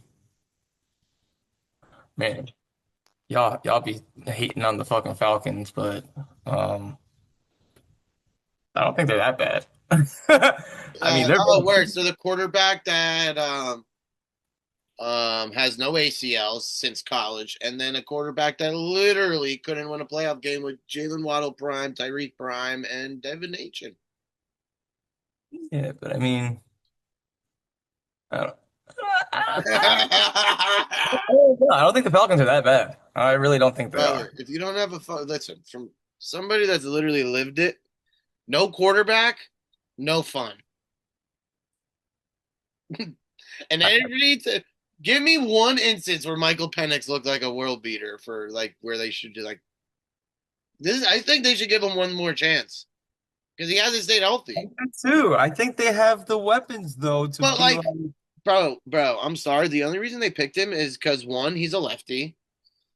man, y'all be hating on the fucking Falcons, but I don't think they're that bad. I mean, they're word. So the quarterback that has no ACLs since college, and then a quarterback that literally couldn't win a playoff game with Jalen Waddle Prime, Tyreek Prime, and Devin Achin. yeah, but I mean, I don't, I don't think the Falcons are that bad. I really don't think they Brother, are. if you don't have listen, from somebody that's literally lived it, no quarterback, no fun. And everybody to give me one instance where Michael Penix looked like a world beater for like where they should do like this. I think they should give him one more chance because he hasn't stayed healthy. Too. I think they have the weapons though to But be like, bro, I'm sorry. The only reason they picked him is because one, he's a lefty,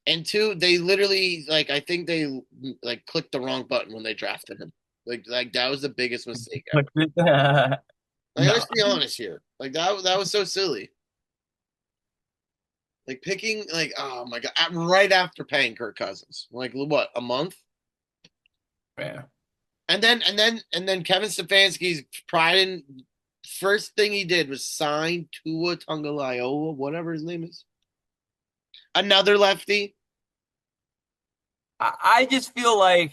and two, they literally like I think they like clicked the wrong button when they drafted him. Like that was the biggest mistake ever. Like, No. let's be honest here. Like that was so silly. Like picking like oh my god, right after paying Kirk Cousins. Like what, a month? Yeah. And then Kevin Stefanski's pride and first thing he did was sign Tua Tagovailoa, whatever his name is. Another lefty. I just feel like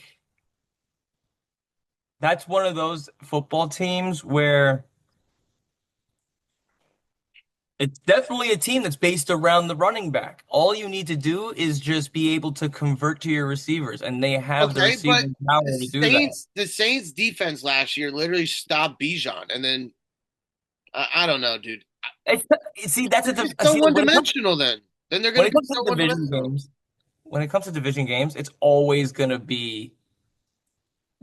that's one of those football teams where it's definitely a team that's based around the running back. All you need to do is just be able to convert to your receivers, and they have the Okay, but receiving power to do that. The Saints defense last year literally stopped Bijan, and then I don't know, dude. See, that's It's so see, one dimensional. Then they're when gonna it be comes so to one division dimensional. games, when it comes to division games, it's always gonna be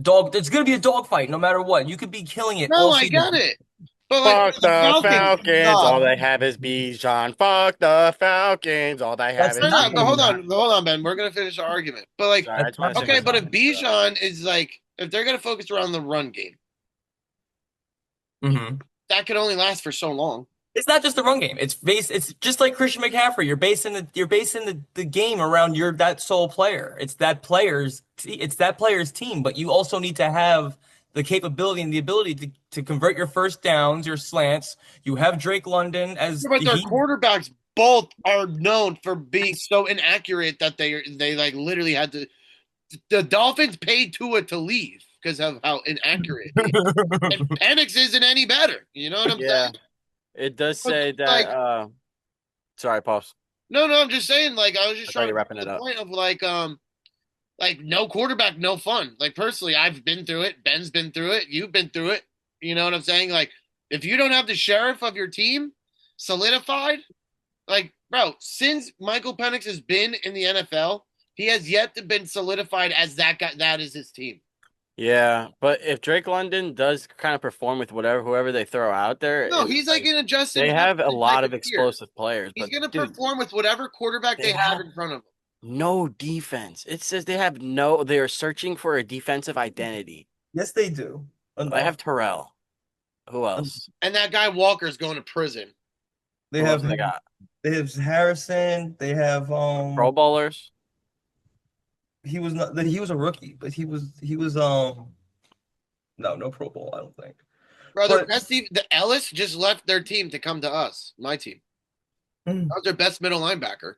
dog. It's gonna be a dogfight no matter what. You could be killing it No, all I season. got it. But like Fuck the Falcons. suck. All they have is Bijan. Fuck the Falcons. All they have That's is No, not no, gonna Bijan. hold on, Ben. We're gonna finish our argument. But like, Sorry, I just wanted to That's say okay, but if something. Bijan is like, if they're gonna focus around the run game, Mhm. that could only last for so long. It's not just the run game. It's just like Christian McCaffrey. You're basing the game around that sole player. It's that player's team, but you also need to have the capability and the ability to convert your first downs, your slants. You have Drake London as But their quarterbacks both are known for being so inaccurate that they like literally had to. The Dolphins paid Tua to leave because of how inaccurate. He is. And Penix isn't any better. You know what I'm Yeah. saying? It does But, say that. like- Sorry, pause. No, I'm just saying. Like I was just I thought trying you to were wrapping make it the up. point of like no quarterback, no fun. Like personally, I've been through it. Ben's been through it. You've been through it. You know what I'm saying? Like if you don't have the sheriff of your team solidified, like bro, since Michael Penix has been in the NFL, he has yet to been solidified as that guy. That is his team. Yeah, but if Drake London does kind of perform with whoever they throw out there, No, it's he's like in a Justin. they have a Jefferson lot type of tier. explosive players. He's But gonna dude, perform with whatever quarterback they they have have- in front of him. no defense. It says they have no. They are searching for a defensive identity. Yes, they do. I have Terrell. Who else? And that guy Walker's going to prison. They Who else have they got? they have Harrison. They have Pro Bowlers. he was not he was a rookie, but he was No Pro Bowl, I don't think. Bro, their But- best team, the Ellis just left their team to come to us, my team. That was their best middle linebacker.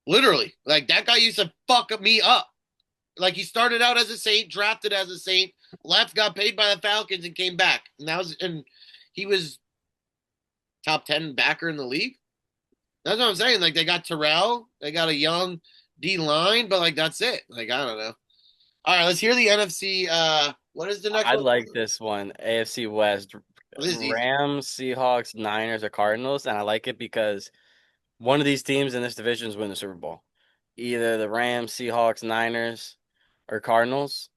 Literally. Like, that guy used to fuck me up. Like, he started out as a Saint, drafted as a Saint, left, got paid by the Falcons, and came back. And he was top 10 backer in the league. That's what I'm saying. Like, they got Terrell, they got a young D line, but like that's it. Like, I don't know. All right, let's hear the NFC. What is the next I one? like this one. AFC West. This is easy. Rams, Seahawks, Niners, or Cardinals, and I like it because one of these teams in this division is winning the Super Bowl. Either the Rams, Seahawks, Niners, or Cardinals.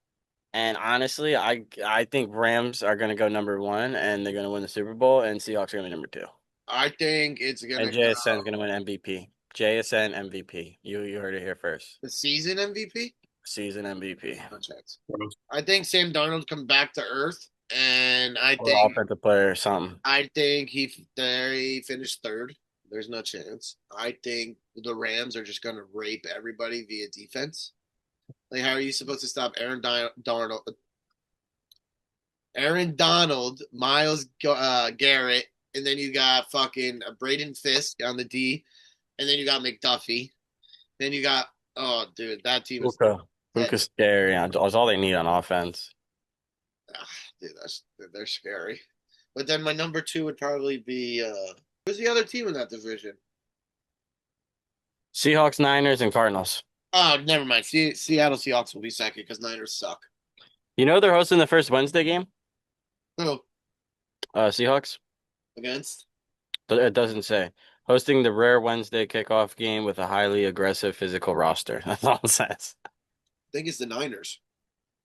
And honestly, I think Rams are going to go number 1 and they're going to win the Super Bowl, and Seahawks are going to be number 2. I think it's gonna And JSN is going to win MVP. JSN MVP. You heard it here first. the season MVP. Season MVP. No chance. I think Sam Darnold come back to earth, and I Or think offensive player or something. he finished third. There's no chance. I think the Rams are just gonna rape everybody via defense. Like, how are you supposed to stop Darnold? Aaron Donald, Miles Garrett, and then you got fucking Braden Fisk on the D, and then you got McDuffie. Then you got dude, that team is Luka's scary. That's all they need on offense. dude, they're scary. But then my number 2 would probably be who's the other team in that division? Seahawks, Niners, and Cardinals. Oh, never mind. Seattle Seahawks will be second because Niners suck. You know they're hosting the first Wednesday game? Who Seahawks? against? It doesn't say. Hosting the rare Wednesday kickoff game with a highly aggressive physical roster. That's all it says. I think it's the Niners.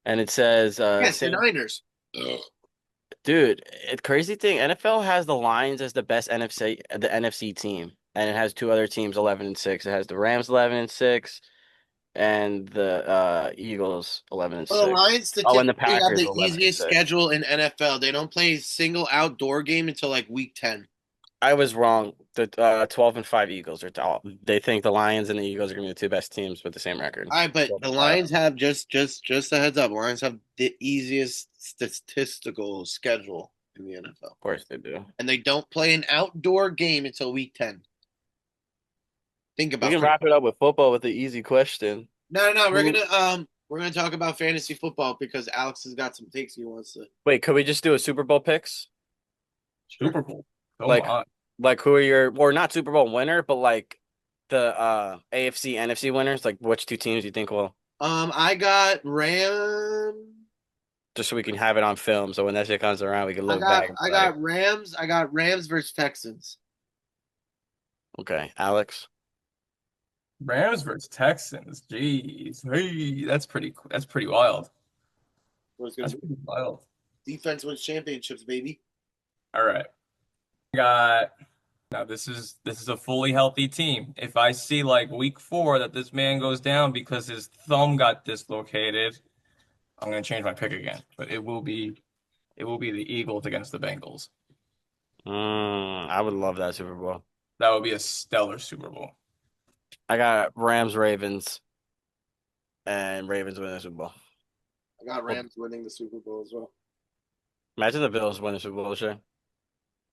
And it says, Yes, the Niners. Ugh. dude, crazy thing. NFL has the Lions as the best the NFC team, and it has 2 other teams 11-6. It has the Rams 11-6, and the Eagles 11-6. Well, the Lions and the statistically have Packers the 11-6. easiest schedule in NFL. They don't play a single outdoor game until like week 10. I was wrong. The 12-5 Eagles are top. They think the Lions and the Eagles are going to be the 2 best teams with the same record. All right, but the Lions have just a heads up. Lions have the easiest statistical schedule in the NFL, Of course they do. and they don't play an outdoor game until week 10. Think We about can wrap it up with football with the easy question. No. We're gonna talk about fantasy football because Alex has got some takes he wants to. Wait, could we just do a Super Bowl picks? Super Bowl. Come Like- on. Like who are your, or not Super Bowl winner, but like the AFC, NFC winners? Like which 2 teams you think will, I got Ram. just so we can have it on film. So when that shit comes around, we can I look got back. And I be got Rams. I got Rams versus Texans. like, okay, Alex. Rams versus Texans. Jeez. Hey, that's pretty wild. What's gonna That's pretty wild. defense wins championships, baby. All right. Now this is a fully healthy team. If I see like week 4 that this man goes down because his thumb got dislocated, I'm gonna change my pick again. But it will be the Eagles against the Bengals. I would love that Super Bowl. That would be a stellar Super Bowl. I got Rams, Ravens, and Ravens winning the Super Bowl. I got Rams winning the Super Bowl as well. Imagine the Bills winning the Super Bowl, sure.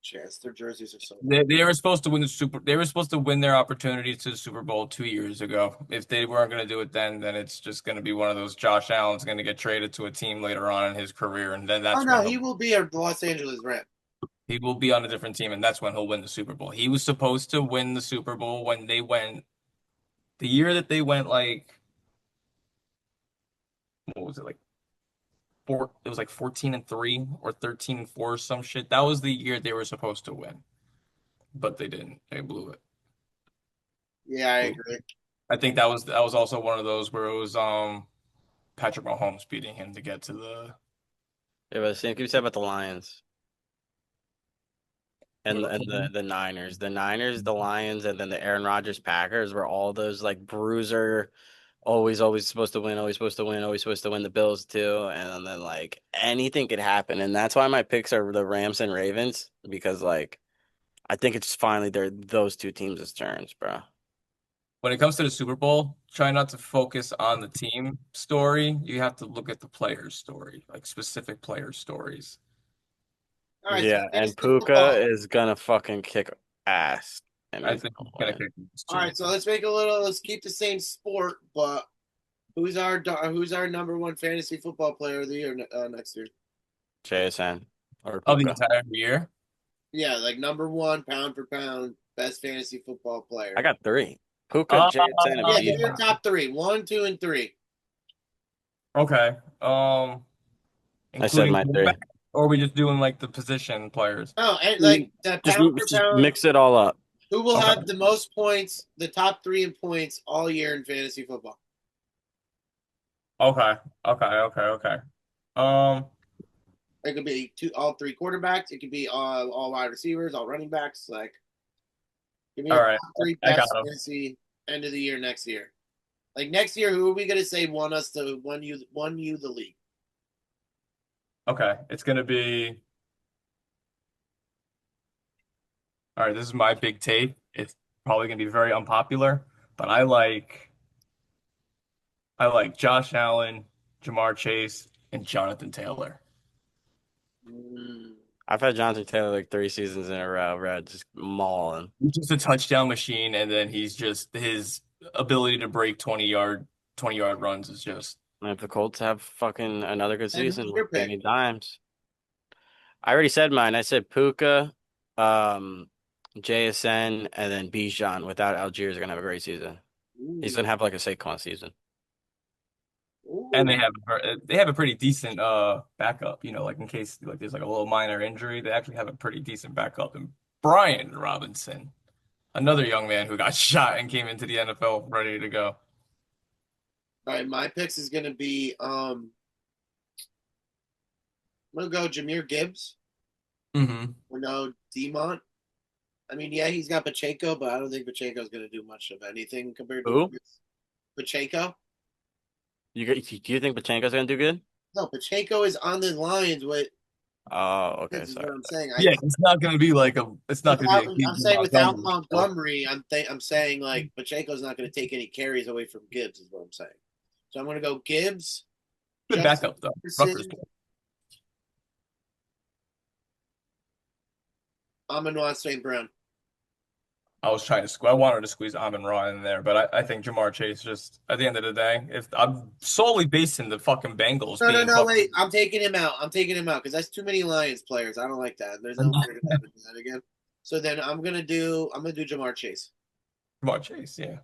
Chance, their jerseys are so. They were supposed to win They were supposed to win their opportunity to the Super Bowl 2 years ago. If they weren't going to do it then it's just going to be one of those. Josh Allen's going to get traded to a team later on in his career, and then that's Oh no, when he will be a Los Angeles Ram. he will be on a different team, and that's when he'll win the Super Bowl. He was supposed to win the Super Bowl when they went the year that they went like what was it like? It was like 14-3 or 13-4 or some shit. That was the year they were supposed to win, but they didn't. They blew it. Yeah, I agree. I think that was also one of those where it was Patrick Mahomes beating him to get to the. Yeah, but the same can be said about the Lions. And the Niners. The Niners, the Lions, and then the Aaron Rodgers Packers were all those like bruiser, always supposed to win, always supposed to win, always supposed to win, the Bills too. And then like anything could happen. And that's why my picks are the Rams and Ravens, because like I think it's finally those 2 teams' turns, bro. when it comes to the Super Bowl, try not to focus on the team story. You have to look at the player's story, like specific player stories. All right, so Yeah, and fantasy Puka football. is gonna fucking kick ass, and I he's think gonna he's gonna win. kick this All right, too. so let's keep the same sport, but who's our number one fantasy football player of the year next year? JSN or Of the Puka. entire year. Yeah, like number one pound for pound best fantasy football player. I got three. Puka, Uh, JSN, and Yeah, give me your Bijan. top three. 1, 2, and 3. okay. I said Including my three. quarterback, or are we just doing like the position players? Oh, and like the Just, pound for just pound, mix it all up. who will Okay. have the most points, the top 3 in points all year in fantasy football? Okay. Okay. Um, It could be all 3 quarterbacks. It could be all wide receivers, all running backs. Like, give me all your right. top 3 I got best him. fantasy end of the year next year. Like next year, who are we gonna say won you the league? Okay. It's gonna be all right. This is my big take. It's probably gonna be very unpopular, but I like Josh Allen, Jamar Chase, and Jonathan Taylor. Mm. I've had Jonathan Taylor like 3 seasons in a row, bro, just mauling. He's just a touchdown machine, and then he's just his ability to break 20-yard runs is just And if the Colts have fucking another good And who's season your with pick? Danny Dimes. I already said mine. I said Puka, JSN, and then Bijan without Algier is gonna have a great season. He's gonna have like a Saquon season. and they have a pretty decent backup, like in case like there's like a little minor injury, they actually have a pretty decent backup in Brian Robinson, another young man who got shot and came into the NFL ready to go. All right, my picks is gonna be I'm gonna go Jameer Gibbs. Mm-hmm. Or no Demont. I mean, yeah, he's got Pacheco, but I don't think Pacheco's gonna do much of anything compared to Who? Pacheco. Do you think Pachenko's gonna do good? No, Pacheco is on the Lions with Oh, okay, this is sorry. what I'm saying. Yeah, it's not gonna be like it's not gonna be I'm saying without Montgomery. Montgomery, I'm saying like Pacheco's not gonna take any carries away from Gibbs, is what I'm saying. So I'm gonna go Gibbs. Good Justin backup though. Jefferson, Rutgers. Amon-Ra St. Brown. I wanted to squeeze Amon Ra in there, but I think Jamar Chase just at the end of the day, if I'm solely basing the fucking Bengals No, being wait. I'm taking him out. because that's too many Lions players. I don't like that. There's no way they're gonna have to do that again. So then I'm gonna do Jamar Chase. Jamar Chase, yeah.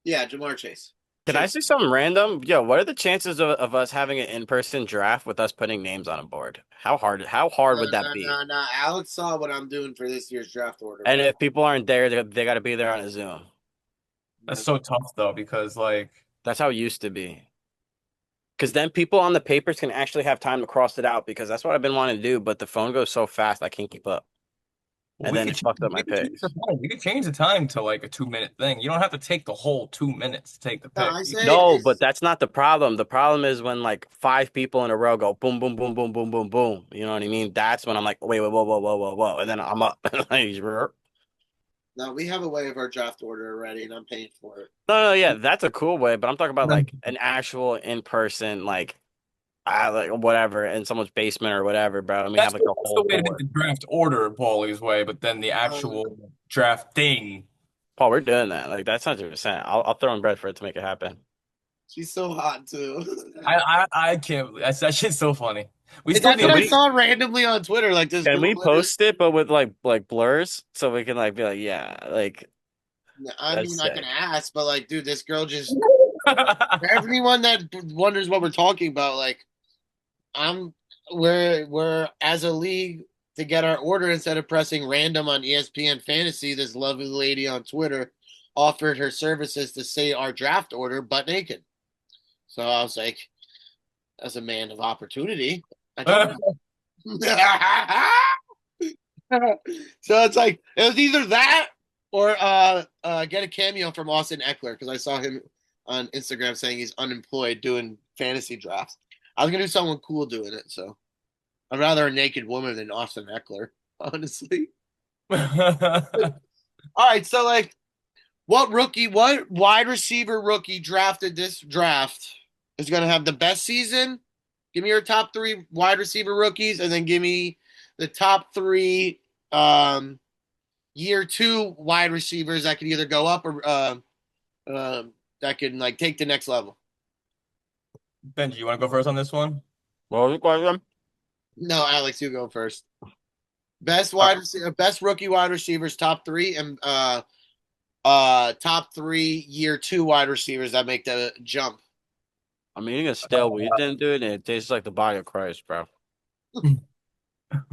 Yeah, Jamar Chase. Can I say something random? Yo, what are the chances of us having an in-person draft with us putting names on a board? How hard would that be? No. Alex saw what I'm doing for this year's draft order. And if people aren't there, they got to be there on a Zoom. That's so tough though, because like That's how it used to be. Because then people on the papers can actually have time to cross it out because that's what I've been wanting to do, but the phone goes so fast I can't keep up. And then it fucked up my picks. You could change the time to like a 2-minute thing. You don't have to take the whole 2 minutes to take the No, pick. I say No, it's- but that's not the problem. The problem is when like 5 people in a row go boom, boom, boom, boom, boom, boom, boom. You know what I mean? That's when I'm like, wait, whoa, whoa, whoa, whoa, whoa. And then I'm up. No, we have a way of our draft order already, and I'm paying for it. No, yeah, that's a cool way, but I'm talking about like an actual in-person, like whatever, in someone's basement or whatever, bro. I mean, have like the That's whole the way to make board. the draft order Paulie's way, but then the actual draft thing. Paul, we're doing that. Like that's 100%. I'll throw in bread for it to make it happen. She's so hot too. I can't. That shit's so funny. We That's still what I need. saw randomly on Twitter. Like this. Can girl we literally- post it, but with like blurs, so we can like be like, yeah, like I That's mean, I can sick. ask, but like, dude, this girl just. For everyone that wonders what we're talking about, like, we're as a league to get our order instead of pressing random on ESPN Fantasy. This lovely lady on Twitter offered her services to say our draft order butt naked. So I was like, as a man of opportunity, I don't so it's like it was either that or get a cameo from Austin Eckler because I saw him on Instagram saying he's unemployed doing fantasy drafts. I was gonna do someone cool doing it, so I'd rather a naked woman than Austin Eckler, honestly. All right, so like, what wide receiver rookie drafted this draft is going to have the best season? Give me your top 3 wide receiver rookies, and then give me the top 3 year 2 wide receivers that could either go up or that can like take the next level. Benji, you want to go first on this one? What was the question? No, Alex, you go first. Best wide receiver, best rookie wide receivers, top 3, and top 3 year 2 wide receivers that make the jump. I'm eating a stale wheat then, dude, and it tastes like the body of Christ, bro.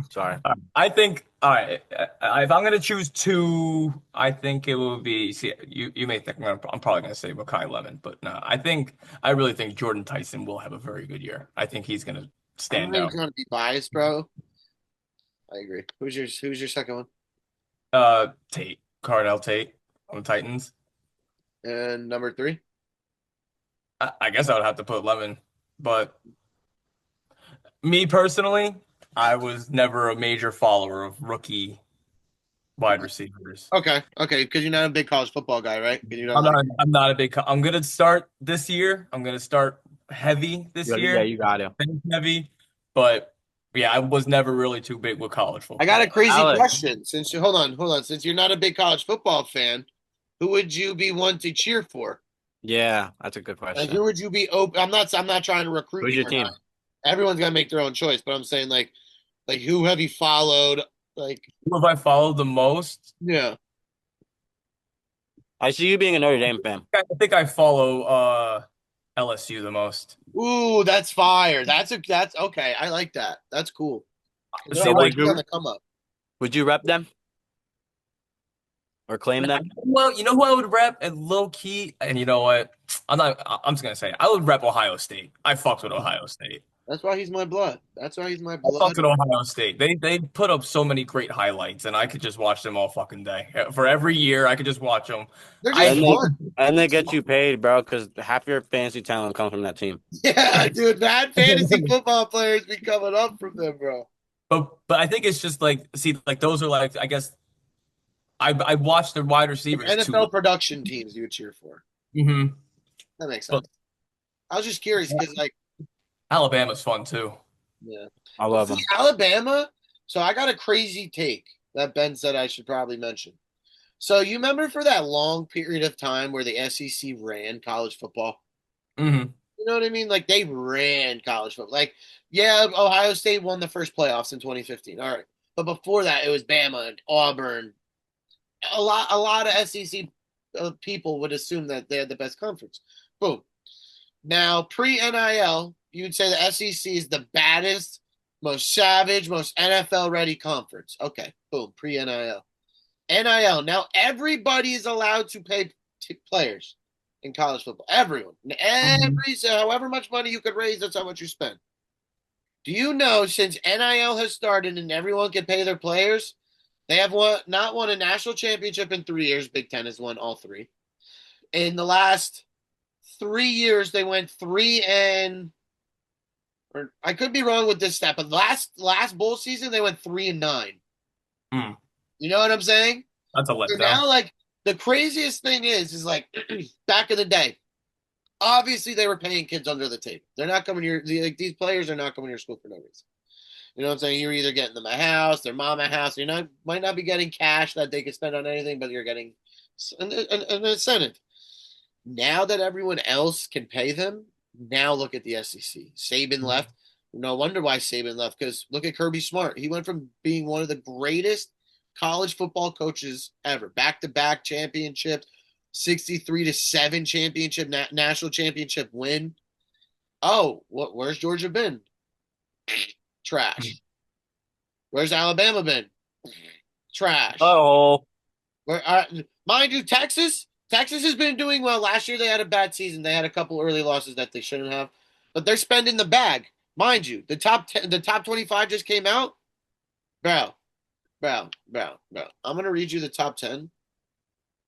Sorry. I think, all right, if I'm going to choose 2, I think it will be, see, you may think I'm probably going to say Makai Lemon, but no, I really think Jordan Tyson will have a very good year. I think he's going to stand out. I'm going to be biased, bro. I agree. Who's your second one? Tate, Cardell Tate on the Titans. And number 3? I guess I would have to put Lemon, but me personally, I was never a major follower of rookie wide receivers. Okay, because you're not a big college football guy, right? You don't I'm not a big. I'm gonna start this year. I'm gonna start heavy this year. Yeah, you got it. Heavy, but yeah, I was never really too big with college football. I got a crazy Alex. question. Hold on. Since you're not a big college football fan, who would you be one to cheer for? Yeah, that's a good Like, question. who would you be open? I'm not trying to recruit. Who's you your or team? not. Everyone's gonna make their own choice, but I'm saying like who have you followed? Like, Who have I followed the most? yeah. I see you being a Notre Dame fan. I think I follow LSU the most. Ooh, that's fire. That's okay. I like that. That's cool. So, They're like, always on the come up. Would you rep them? Or claim them? well, you know who I would rep and low key, and you know what? I'm just gonna say it. I would rep Ohio State. I fucked with Ohio State. That's why he's my blood. That's why he's my I blood. fucked with Ohio State. They put up so many great highlights, and I could just watch them all fucking day. For every year, I could just watch them. They're I just And fun. And they get you paid, bro, because half your fantasy talent comes from that team. Yeah, dude. Bad fantasy football players be coming up from them, bro. But I think it's just like, see, like those are like, I guess I watched the wide receivers NFL too. production teams you would cheer for. hmm That makes sense. I was just curious because, like, Alabama's fun too. yeah. I love them. See, Alabama. So I got a crazy take that Ben said I should probably mention. So you remember for that long period of time where the SEC ran college football? hmm You know what I mean? Like they ran college football. Like, yeah, Ohio State won the first playoffs in 2015. All right. But before that, it was Bama and Auburn. A lot of SEC people would assume that they had the best conference. Boom. Now, pre-NIL, you'd say the SEC is the baddest, most savage, most NFL-ready conference. Okay, boom, pre-NIL. NIL. Now, everybody is allowed to pay players in college football. Everyone. So however much money you could raise, that's how much you spend. Do you know, since NIL has started and everyone can pay their players, they have not won a national championship in 3 years. Big Ten has won all 3. In the last 3 years, they went 3 and, or I could be wrong with this stat, but last bowl season they went 3-9. Mm. You know what I'm saying? That's a So letdown. now, like the craziest thing is like back in the day, obviously they were paying kids under the table. They're not coming here. Like these players are not coming to your school for no reason. You know what I'm saying? You're either getting them a house, their mom a house. Might not be getting cash that they can spend on anything, but you're getting an incentive. Now that everyone else can pay them, now look at the SEC. Saban left. No wonder why Saban left, because look at Kirby Smart. He went from being one of the greatest college football coaches ever, back-to-back championships, 63-7 championship, national championship win. Oh, where's Georgia been? Trash. Where's Alabama been? Trash. Oh, Mind you, Texas has been doing well. Last year they had a bad season. They had a couple early losses that they shouldn't have, but they're spending the bag. Mind you, the top 25 just came out. Bro. I'm gonna read you the top 10.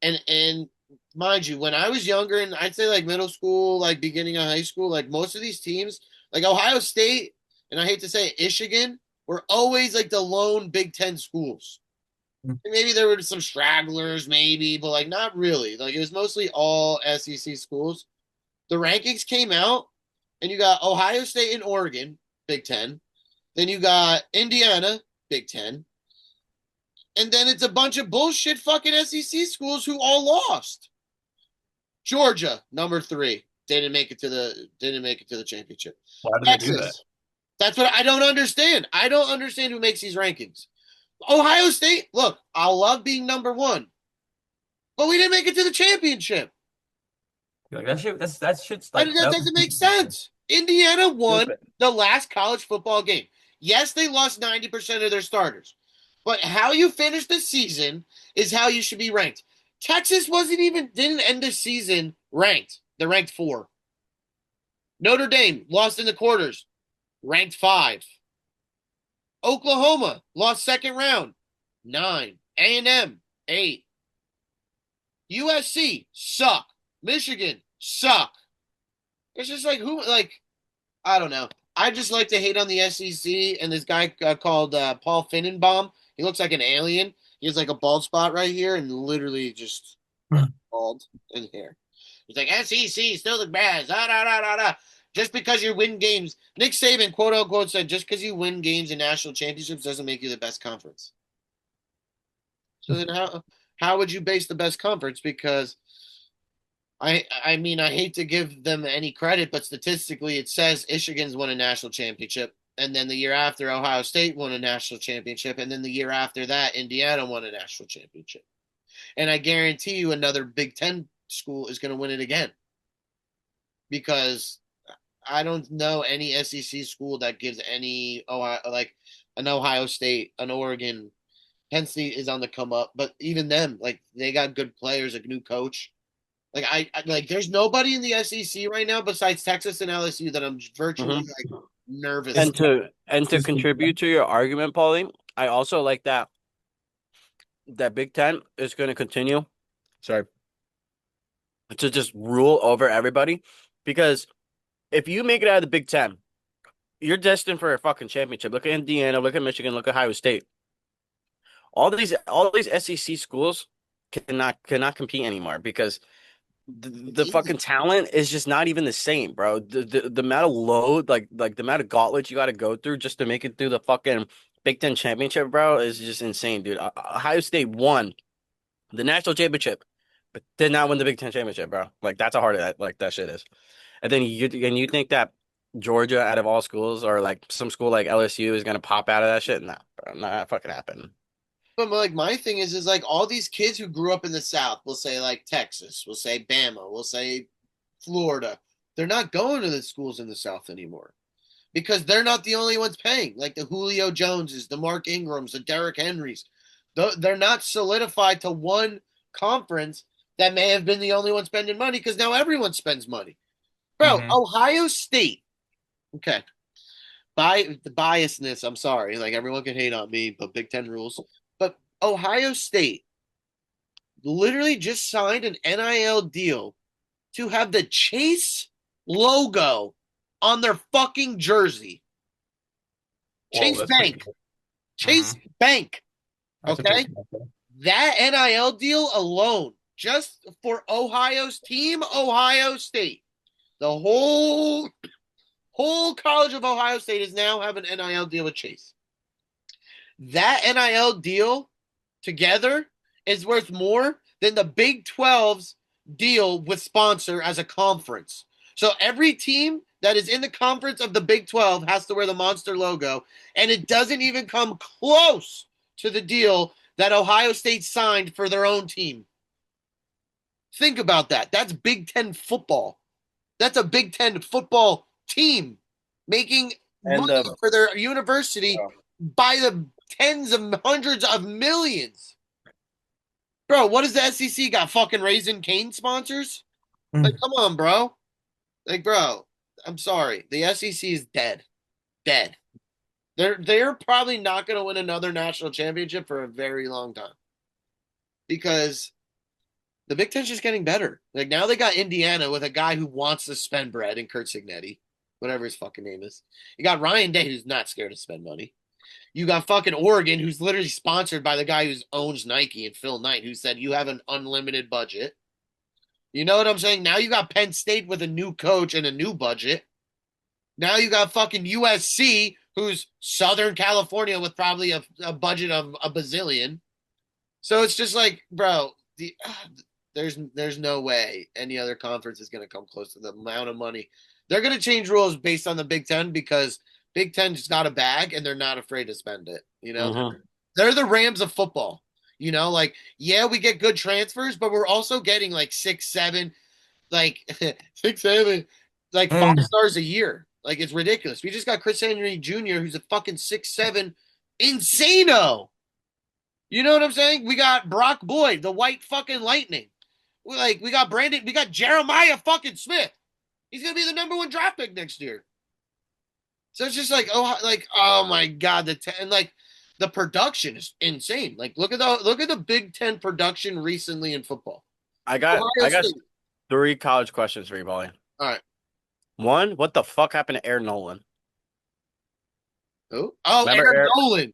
And mind you, when I was younger, and I'd say like middle school, like beginning of high school, like most of these teams, like Ohio State, and I hate to say it, Michigan, were always like the lone Big Ten schools. Maybe there were some stragglers, maybe, but like not really. Like it was mostly all SEC schools. The rankings came out, and you got Ohio State and Oregon, Big Ten. Then you got Indiana, Big Ten. And then it's a bunch of bullshit fucking SEC schools who all lost. Georgia, number 3, didn't make it to the championship. Why did they do that? Texas, that's what I don't understand. I don't understand who makes these rankings. Ohio State, look, I love being number 1, but we didn't make it to the championship. Like that shit. That shit's That like doesn't make sense. Indiana won the last college football game. Yes, they lost 90% of their starters, but how you finish the season is how you should be ranked. Texas didn't end the season ranked. They're ranked 4. Notre Dame lost in the quarters, ranked 5. Oklahoma lost second round, 9. A&M, 8. USC suck. Michigan suck. It's just like I don't know. I just like to hate on the SEC and this guy called Paul Finnenbaum. He looks like an alien. He has like a bald spot right here and literally just bald in hair. He's like, SEC still the best. Da, da, da, da, da. Just because you win games. Nick Saban, quote unquote, said just because you win games in national championships doesn't make you the best conference. So then how would you base the best conference? Because I mean, I hate to give them any credit, but statistically it says Michigan's won a national championship. And then the year after, Ohio State won a national championship. And then the year after that, Indiana won a national championship. And I guarantee you another Big Ten school is going to win it again. Because I don't know any SEC school that gives any like an Ohio State, an Oregon. Penn State is on the come up. But even them, like they got good players, a new coach. Like I like there's nobody in the SEC right now besides Texas and LSU that I'm virtually like nervous. And to contribute to your argument, Paulie, I also like that Big Ten is going to continue. Sorry. To just rule over everybody, because if you make it out of the Big Ten, you're destined for a fucking championship. Look at Indiana, look at Michigan, look at Ohio State. All these SEC schools cannot compete anymore because the fucking talent is just not even the same, bro. The amount of load, like the amount of gauntlet you got to go through just to make it through the fucking Big Ten championship, bro, is just insane, dude. Ohio State won the national championship, but did not win the Big Ten championship, bro. Like that's how hard that shit is. And then you think that Georgia, out of all schools, or like some school like LSU is gonna pop out of that shit? Nah, bro, not fucking happen. But like my thing is like all these kids who grew up in the South, we'll say like Texas, we'll say Bama, we'll say Florida, they're not going to the schools in the South anymore because they're not the only ones paying. Like the Julio Joneses, the Mark Ingrams, the Derrick Henrys, they're not solidified to one conference that may have been the only one spending money because now everyone spends money. Bro, Ohio State. Okay. By the biasness, I'm sorry. Like everyone can hate on me, but Big Ten rules. But Ohio State literally just signed an NIL deal to have the Chase logo on their fucking jersey. Chase Bank. Chase Bank. Okay? That NIL deal alone, just for Ohio's team, Ohio State. The whole College of Ohio State is now have an NIL deal with Chase. That NIL deal together is worth more than the Big 12's deal with sponsor as a conference. So every team that is in the conference of the Big 12 has to wear the Monster logo, and it doesn't even come close to the deal that Ohio State signed for their own team. Think about that. That's Big Ten football. That's a Big Ten football team making money for their university by the tens of hundreds of millions. Bro, what does the SEC got? Fucking Raising Cane sponsors? Like, come on, bro. Like, bro, I'm sorry. The SEC is dead. Dead. They're probably not going to win another national championship for a very long time. Because the Big Ten's just getting better. Like, now they got Indiana with a guy who wants to spend bread and Kurt Signetti, whatever his fucking name is. You got Ryan Day, who's not scared to spend money. You got fucking Oregon, who's literally sponsored by the guy who owns Nike and Phil Knight, who said you have an unlimited budget. You know what I'm saying? Now you got Penn State with a new coach and a new budget. Now you got fucking USC, who's Southern California with probably a budget of a bazillion. So it's just like, bro, there's no way any other conference is going to come close to the amount of money. They're going to change rules based on the Big Ten because Big Ten just got a bag and they're not afraid to spend it. You know, they're the Rams of football. You know, like, yeah, we get good transfers, but we're also getting like 6, 7, like 6, 7, like 5 stars a year. Like, it's ridiculous. We just got Chris Henry Jr., who's a fucking 6'7" insano. You know what I'm saying? We got Brock Boyd, the white fucking lightning. We got Brandon, we got Jeremiah fucking Smith. He's gonna be the #1 draft pick next year. So it's just like, oh my god, and like the production is insane. Like, look at the Big Ten production recently in football. I got 3 college questions for you, Paulie. All right. 1, what the fuck happened to Aaron Nolan? Who? Oh, Aaron Nolan.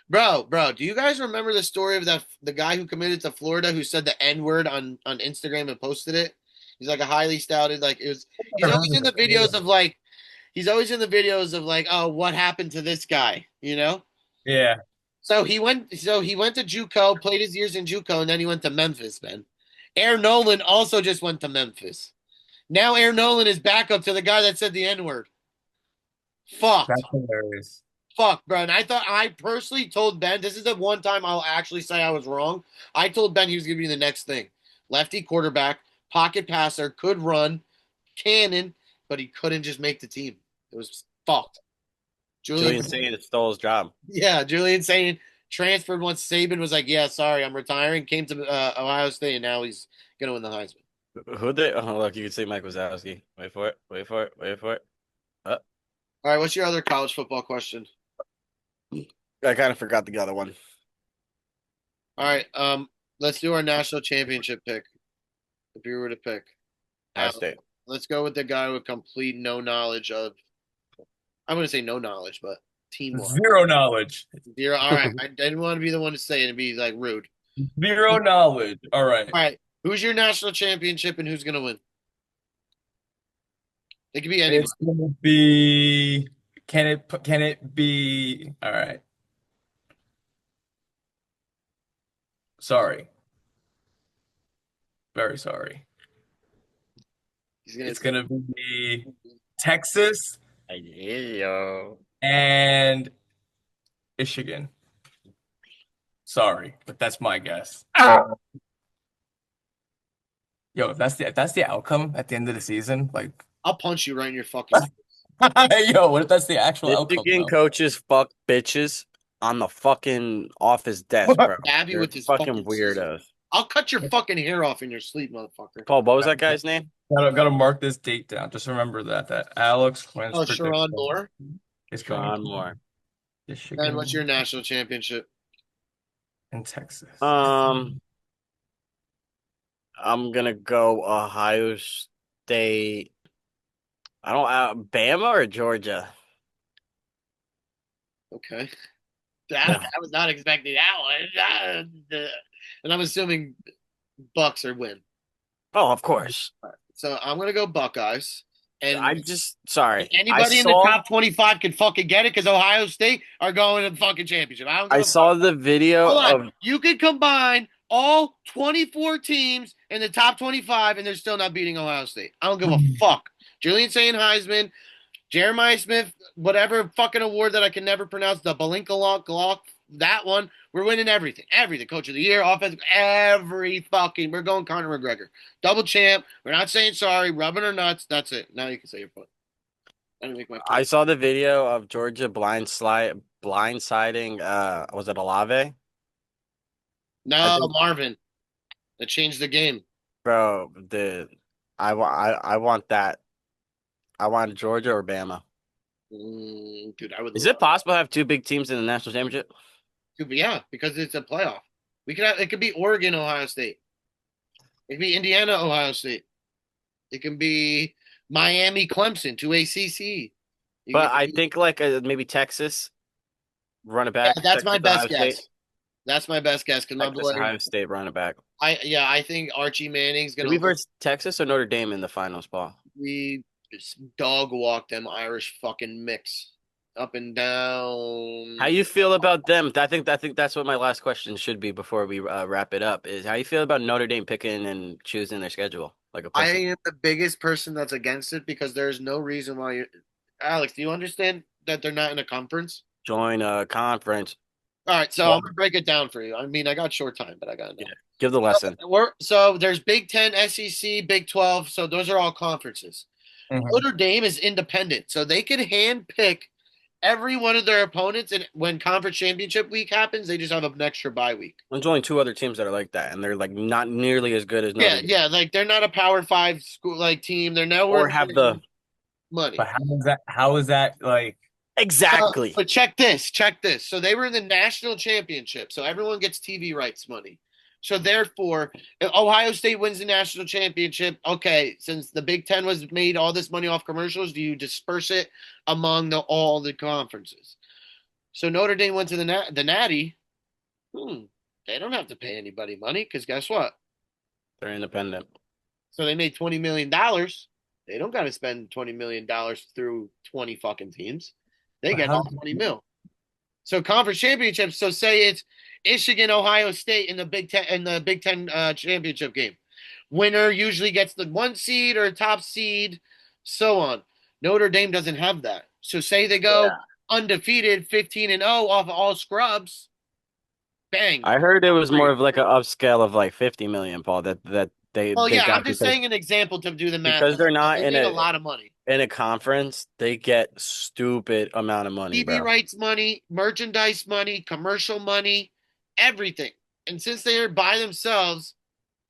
Bro, do you guys remember the story of the guy who committed to Florida who said the N-word on Instagram and posted it? He's like a highly stouted, like, he's always in the videos of like, oh, what happened to this guy, you know? Yeah. So he went to JUCO, played his years in JUCO, and then he went to Memphis, man. Aaron Nolan also just went to Memphis. Now Aaron Nolan is backup to the guy that said the N-word. Fuck. That's hilarious. Fuck, bro. And I personally told Ben, this is the one time I'll actually say I was wrong. I told Ben he was going to be the next thing. Lefty quarterback, pocket passer, could run, cannon, but he couldn't just make the team. It was fucked. Julian Sayin stole his job. Yeah, Julian Sayin transferred once Saban was like, yeah, sorry, I'm retiring, came to Ohio State, and now he's going to win the Heisman. Look, you can see Mike Wazowski. Wait for it. All right, what's your other college football question? I kind of forgot the other one. All right, let's do our national championship pick. If you were to pick. Ohio State. Let's go with the guy with complete no knowledge of, I'm going to say no knowledge, but teamwork. Zero knowledge. Zero. All right, I didn't want to be the one to say it and be like rude. Zero knowledge. All right. All right, who's your national championship and who's going to win? It could be anyone. It's going to be, can it be, all right. Sorry. Very sorry. It's going to be Texas and Michigan. Sorry, but that's my guess. Yo, if that's the outcome at the end of the season, like, I'll punch you right in your fucking yo, what if that's the actual outcome? Michigan though? coaches fuck bitches on the fucking office desk, bro. Abby They're with his fucking weirdos. I'll cut your fucking hair off in your sleep, motherfucker. Paul, what was that guy's name? Gotta mark this date down. Just remember that Alex Quinn's Oh, prediction Sharon Moore. is Sean going Moore. Michigan And what's your national championship? and Texas. I'm gonna go Ohio State. I don't Bama or Georgia. Okay. I was not expecting that one. And I'm assuming Bucks or win. Oh, of course. So I'm gonna go Buckeyes. And I'm just sorry. anybody in the top 25 can fucking get it because Ohio State are going to the fucking championship. I saw the video Hold on. of You could combine all 24 teams in the top 25 and they're still not beating Ohio State. I don't give a fuck. Julian Sayin Heisman, Jeremiah Smith, whatever fucking award that I can never pronounce, the Glock, that one. We're winning everything. Everything. Coach of the year, offense, every fucking. We're going Conor McGregor. Double champ. We're not saying sorry. Rubbing our nuts. That's it. Now you can say your point. I didn't make my point. I saw the video of Georgia blindsiding. Was it Olave? No, Marvin. That changed the game. Bro, I want that. I want Georgia or Bama. Dude, I would. Is it possible to have 2 big teams in the national championship? Yeah, because it's a playoff. It could be Oregon, Ohio State. It could be Indiana, Ohio State. It can be Miami, Clemson, 2 ACC. But I think like maybe Texas running back. That's my Texas, Ohio best guess. State. That's my best guess because my Texas, boy, Ohio State running back. I think Archie Manning's Did gonna we verse Texas or Notre Dame in the finals, Paul? we dog walk them Irish fucking mix up and down. How you feel about them? I think that's what my last question should be before we wrap it up. Is how you feel about Notre Dame picking and choosing their schedule like a I pussy? am the biggest person that's against it because there's no reason why you Alex, do you understand that they're not in a conference? Join a conference. All right, so Well- I'm gonna break it down for you. I mean, I got short time, but I got enough. Yeah. Give the lesson. So there's Big 10, SEC, Big 12. So those are all conferences. Mhm. Notre Dame is independent, so they can hand pick every one of their opponents. And when conference championship week happens, they just have an extra bye week. There's only 2 other teams that are like that, and they're like not nearly as good as Notre Dame. Yeah, like they're not a Power 5 school like team. They're nowhere Or have the money. But how is that like? exactly. But check this. So they were in the national championship, so everyone gets TV rights money. So therefore, if Ohio State wins the national championship, okay, since the Big Ten was made all this money off commercials, do you disperse it among all the conferences? So Notre Dame went to the Natty. They don't have to pay anybody money because guess what? They're independent. So they made $20 million. They don't got to spend $20 million through 20 fucking teams. They But get how- all 20 mil. So conference championships. So say it's Michigan, Ohio State in the Big Ten championship game. Winner usually gets the 1 seed or top seed, so on. Notre Dame doesn't have that. So say they go undefeated, 15-0 off of all scrubs. Bang. I heard it was more of like an upscale of like 50 million, Paul. That they Well, they yeah, got I'm just because saying an example to do the math. because they're not They in make a a lot of money. in a conference. They get stupid amount of money, TV bro. rights money, merchandise money, commercial money, everything. And since they're by themselves,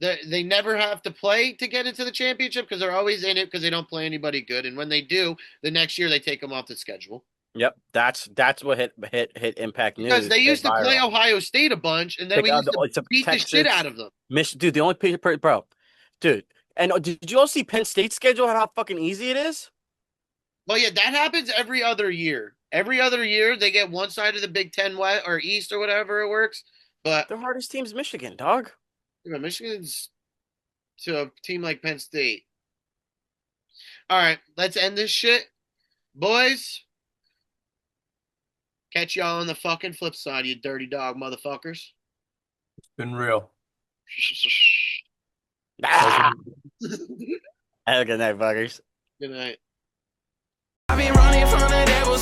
they never have to play to get into the championship because they're always in it because they don't play anybody good. And when they do, the next year they take them off the schedule. Yep, that's what hit Impact News. Because they used to hit play viral. Ohio State a bunch, and then we used to It's a beat the Texas, shit out of them. Dude, the only bro, dude. And did you all see Penn State's schedule? How fucking easy it is? Well, yeah, that happens every other year. Every other year, they get one side of the Big Ten West or East or whatever it works. But Their hardest team's Michigan, dog. Michigan's to a team like Penn State. All right, let's end this shit. Boys, catch y'all on the fucking flip side, you dirty dog motherfuckers. It's been real. Ah! Have a good night, buggers. Good night. I've been running from the devil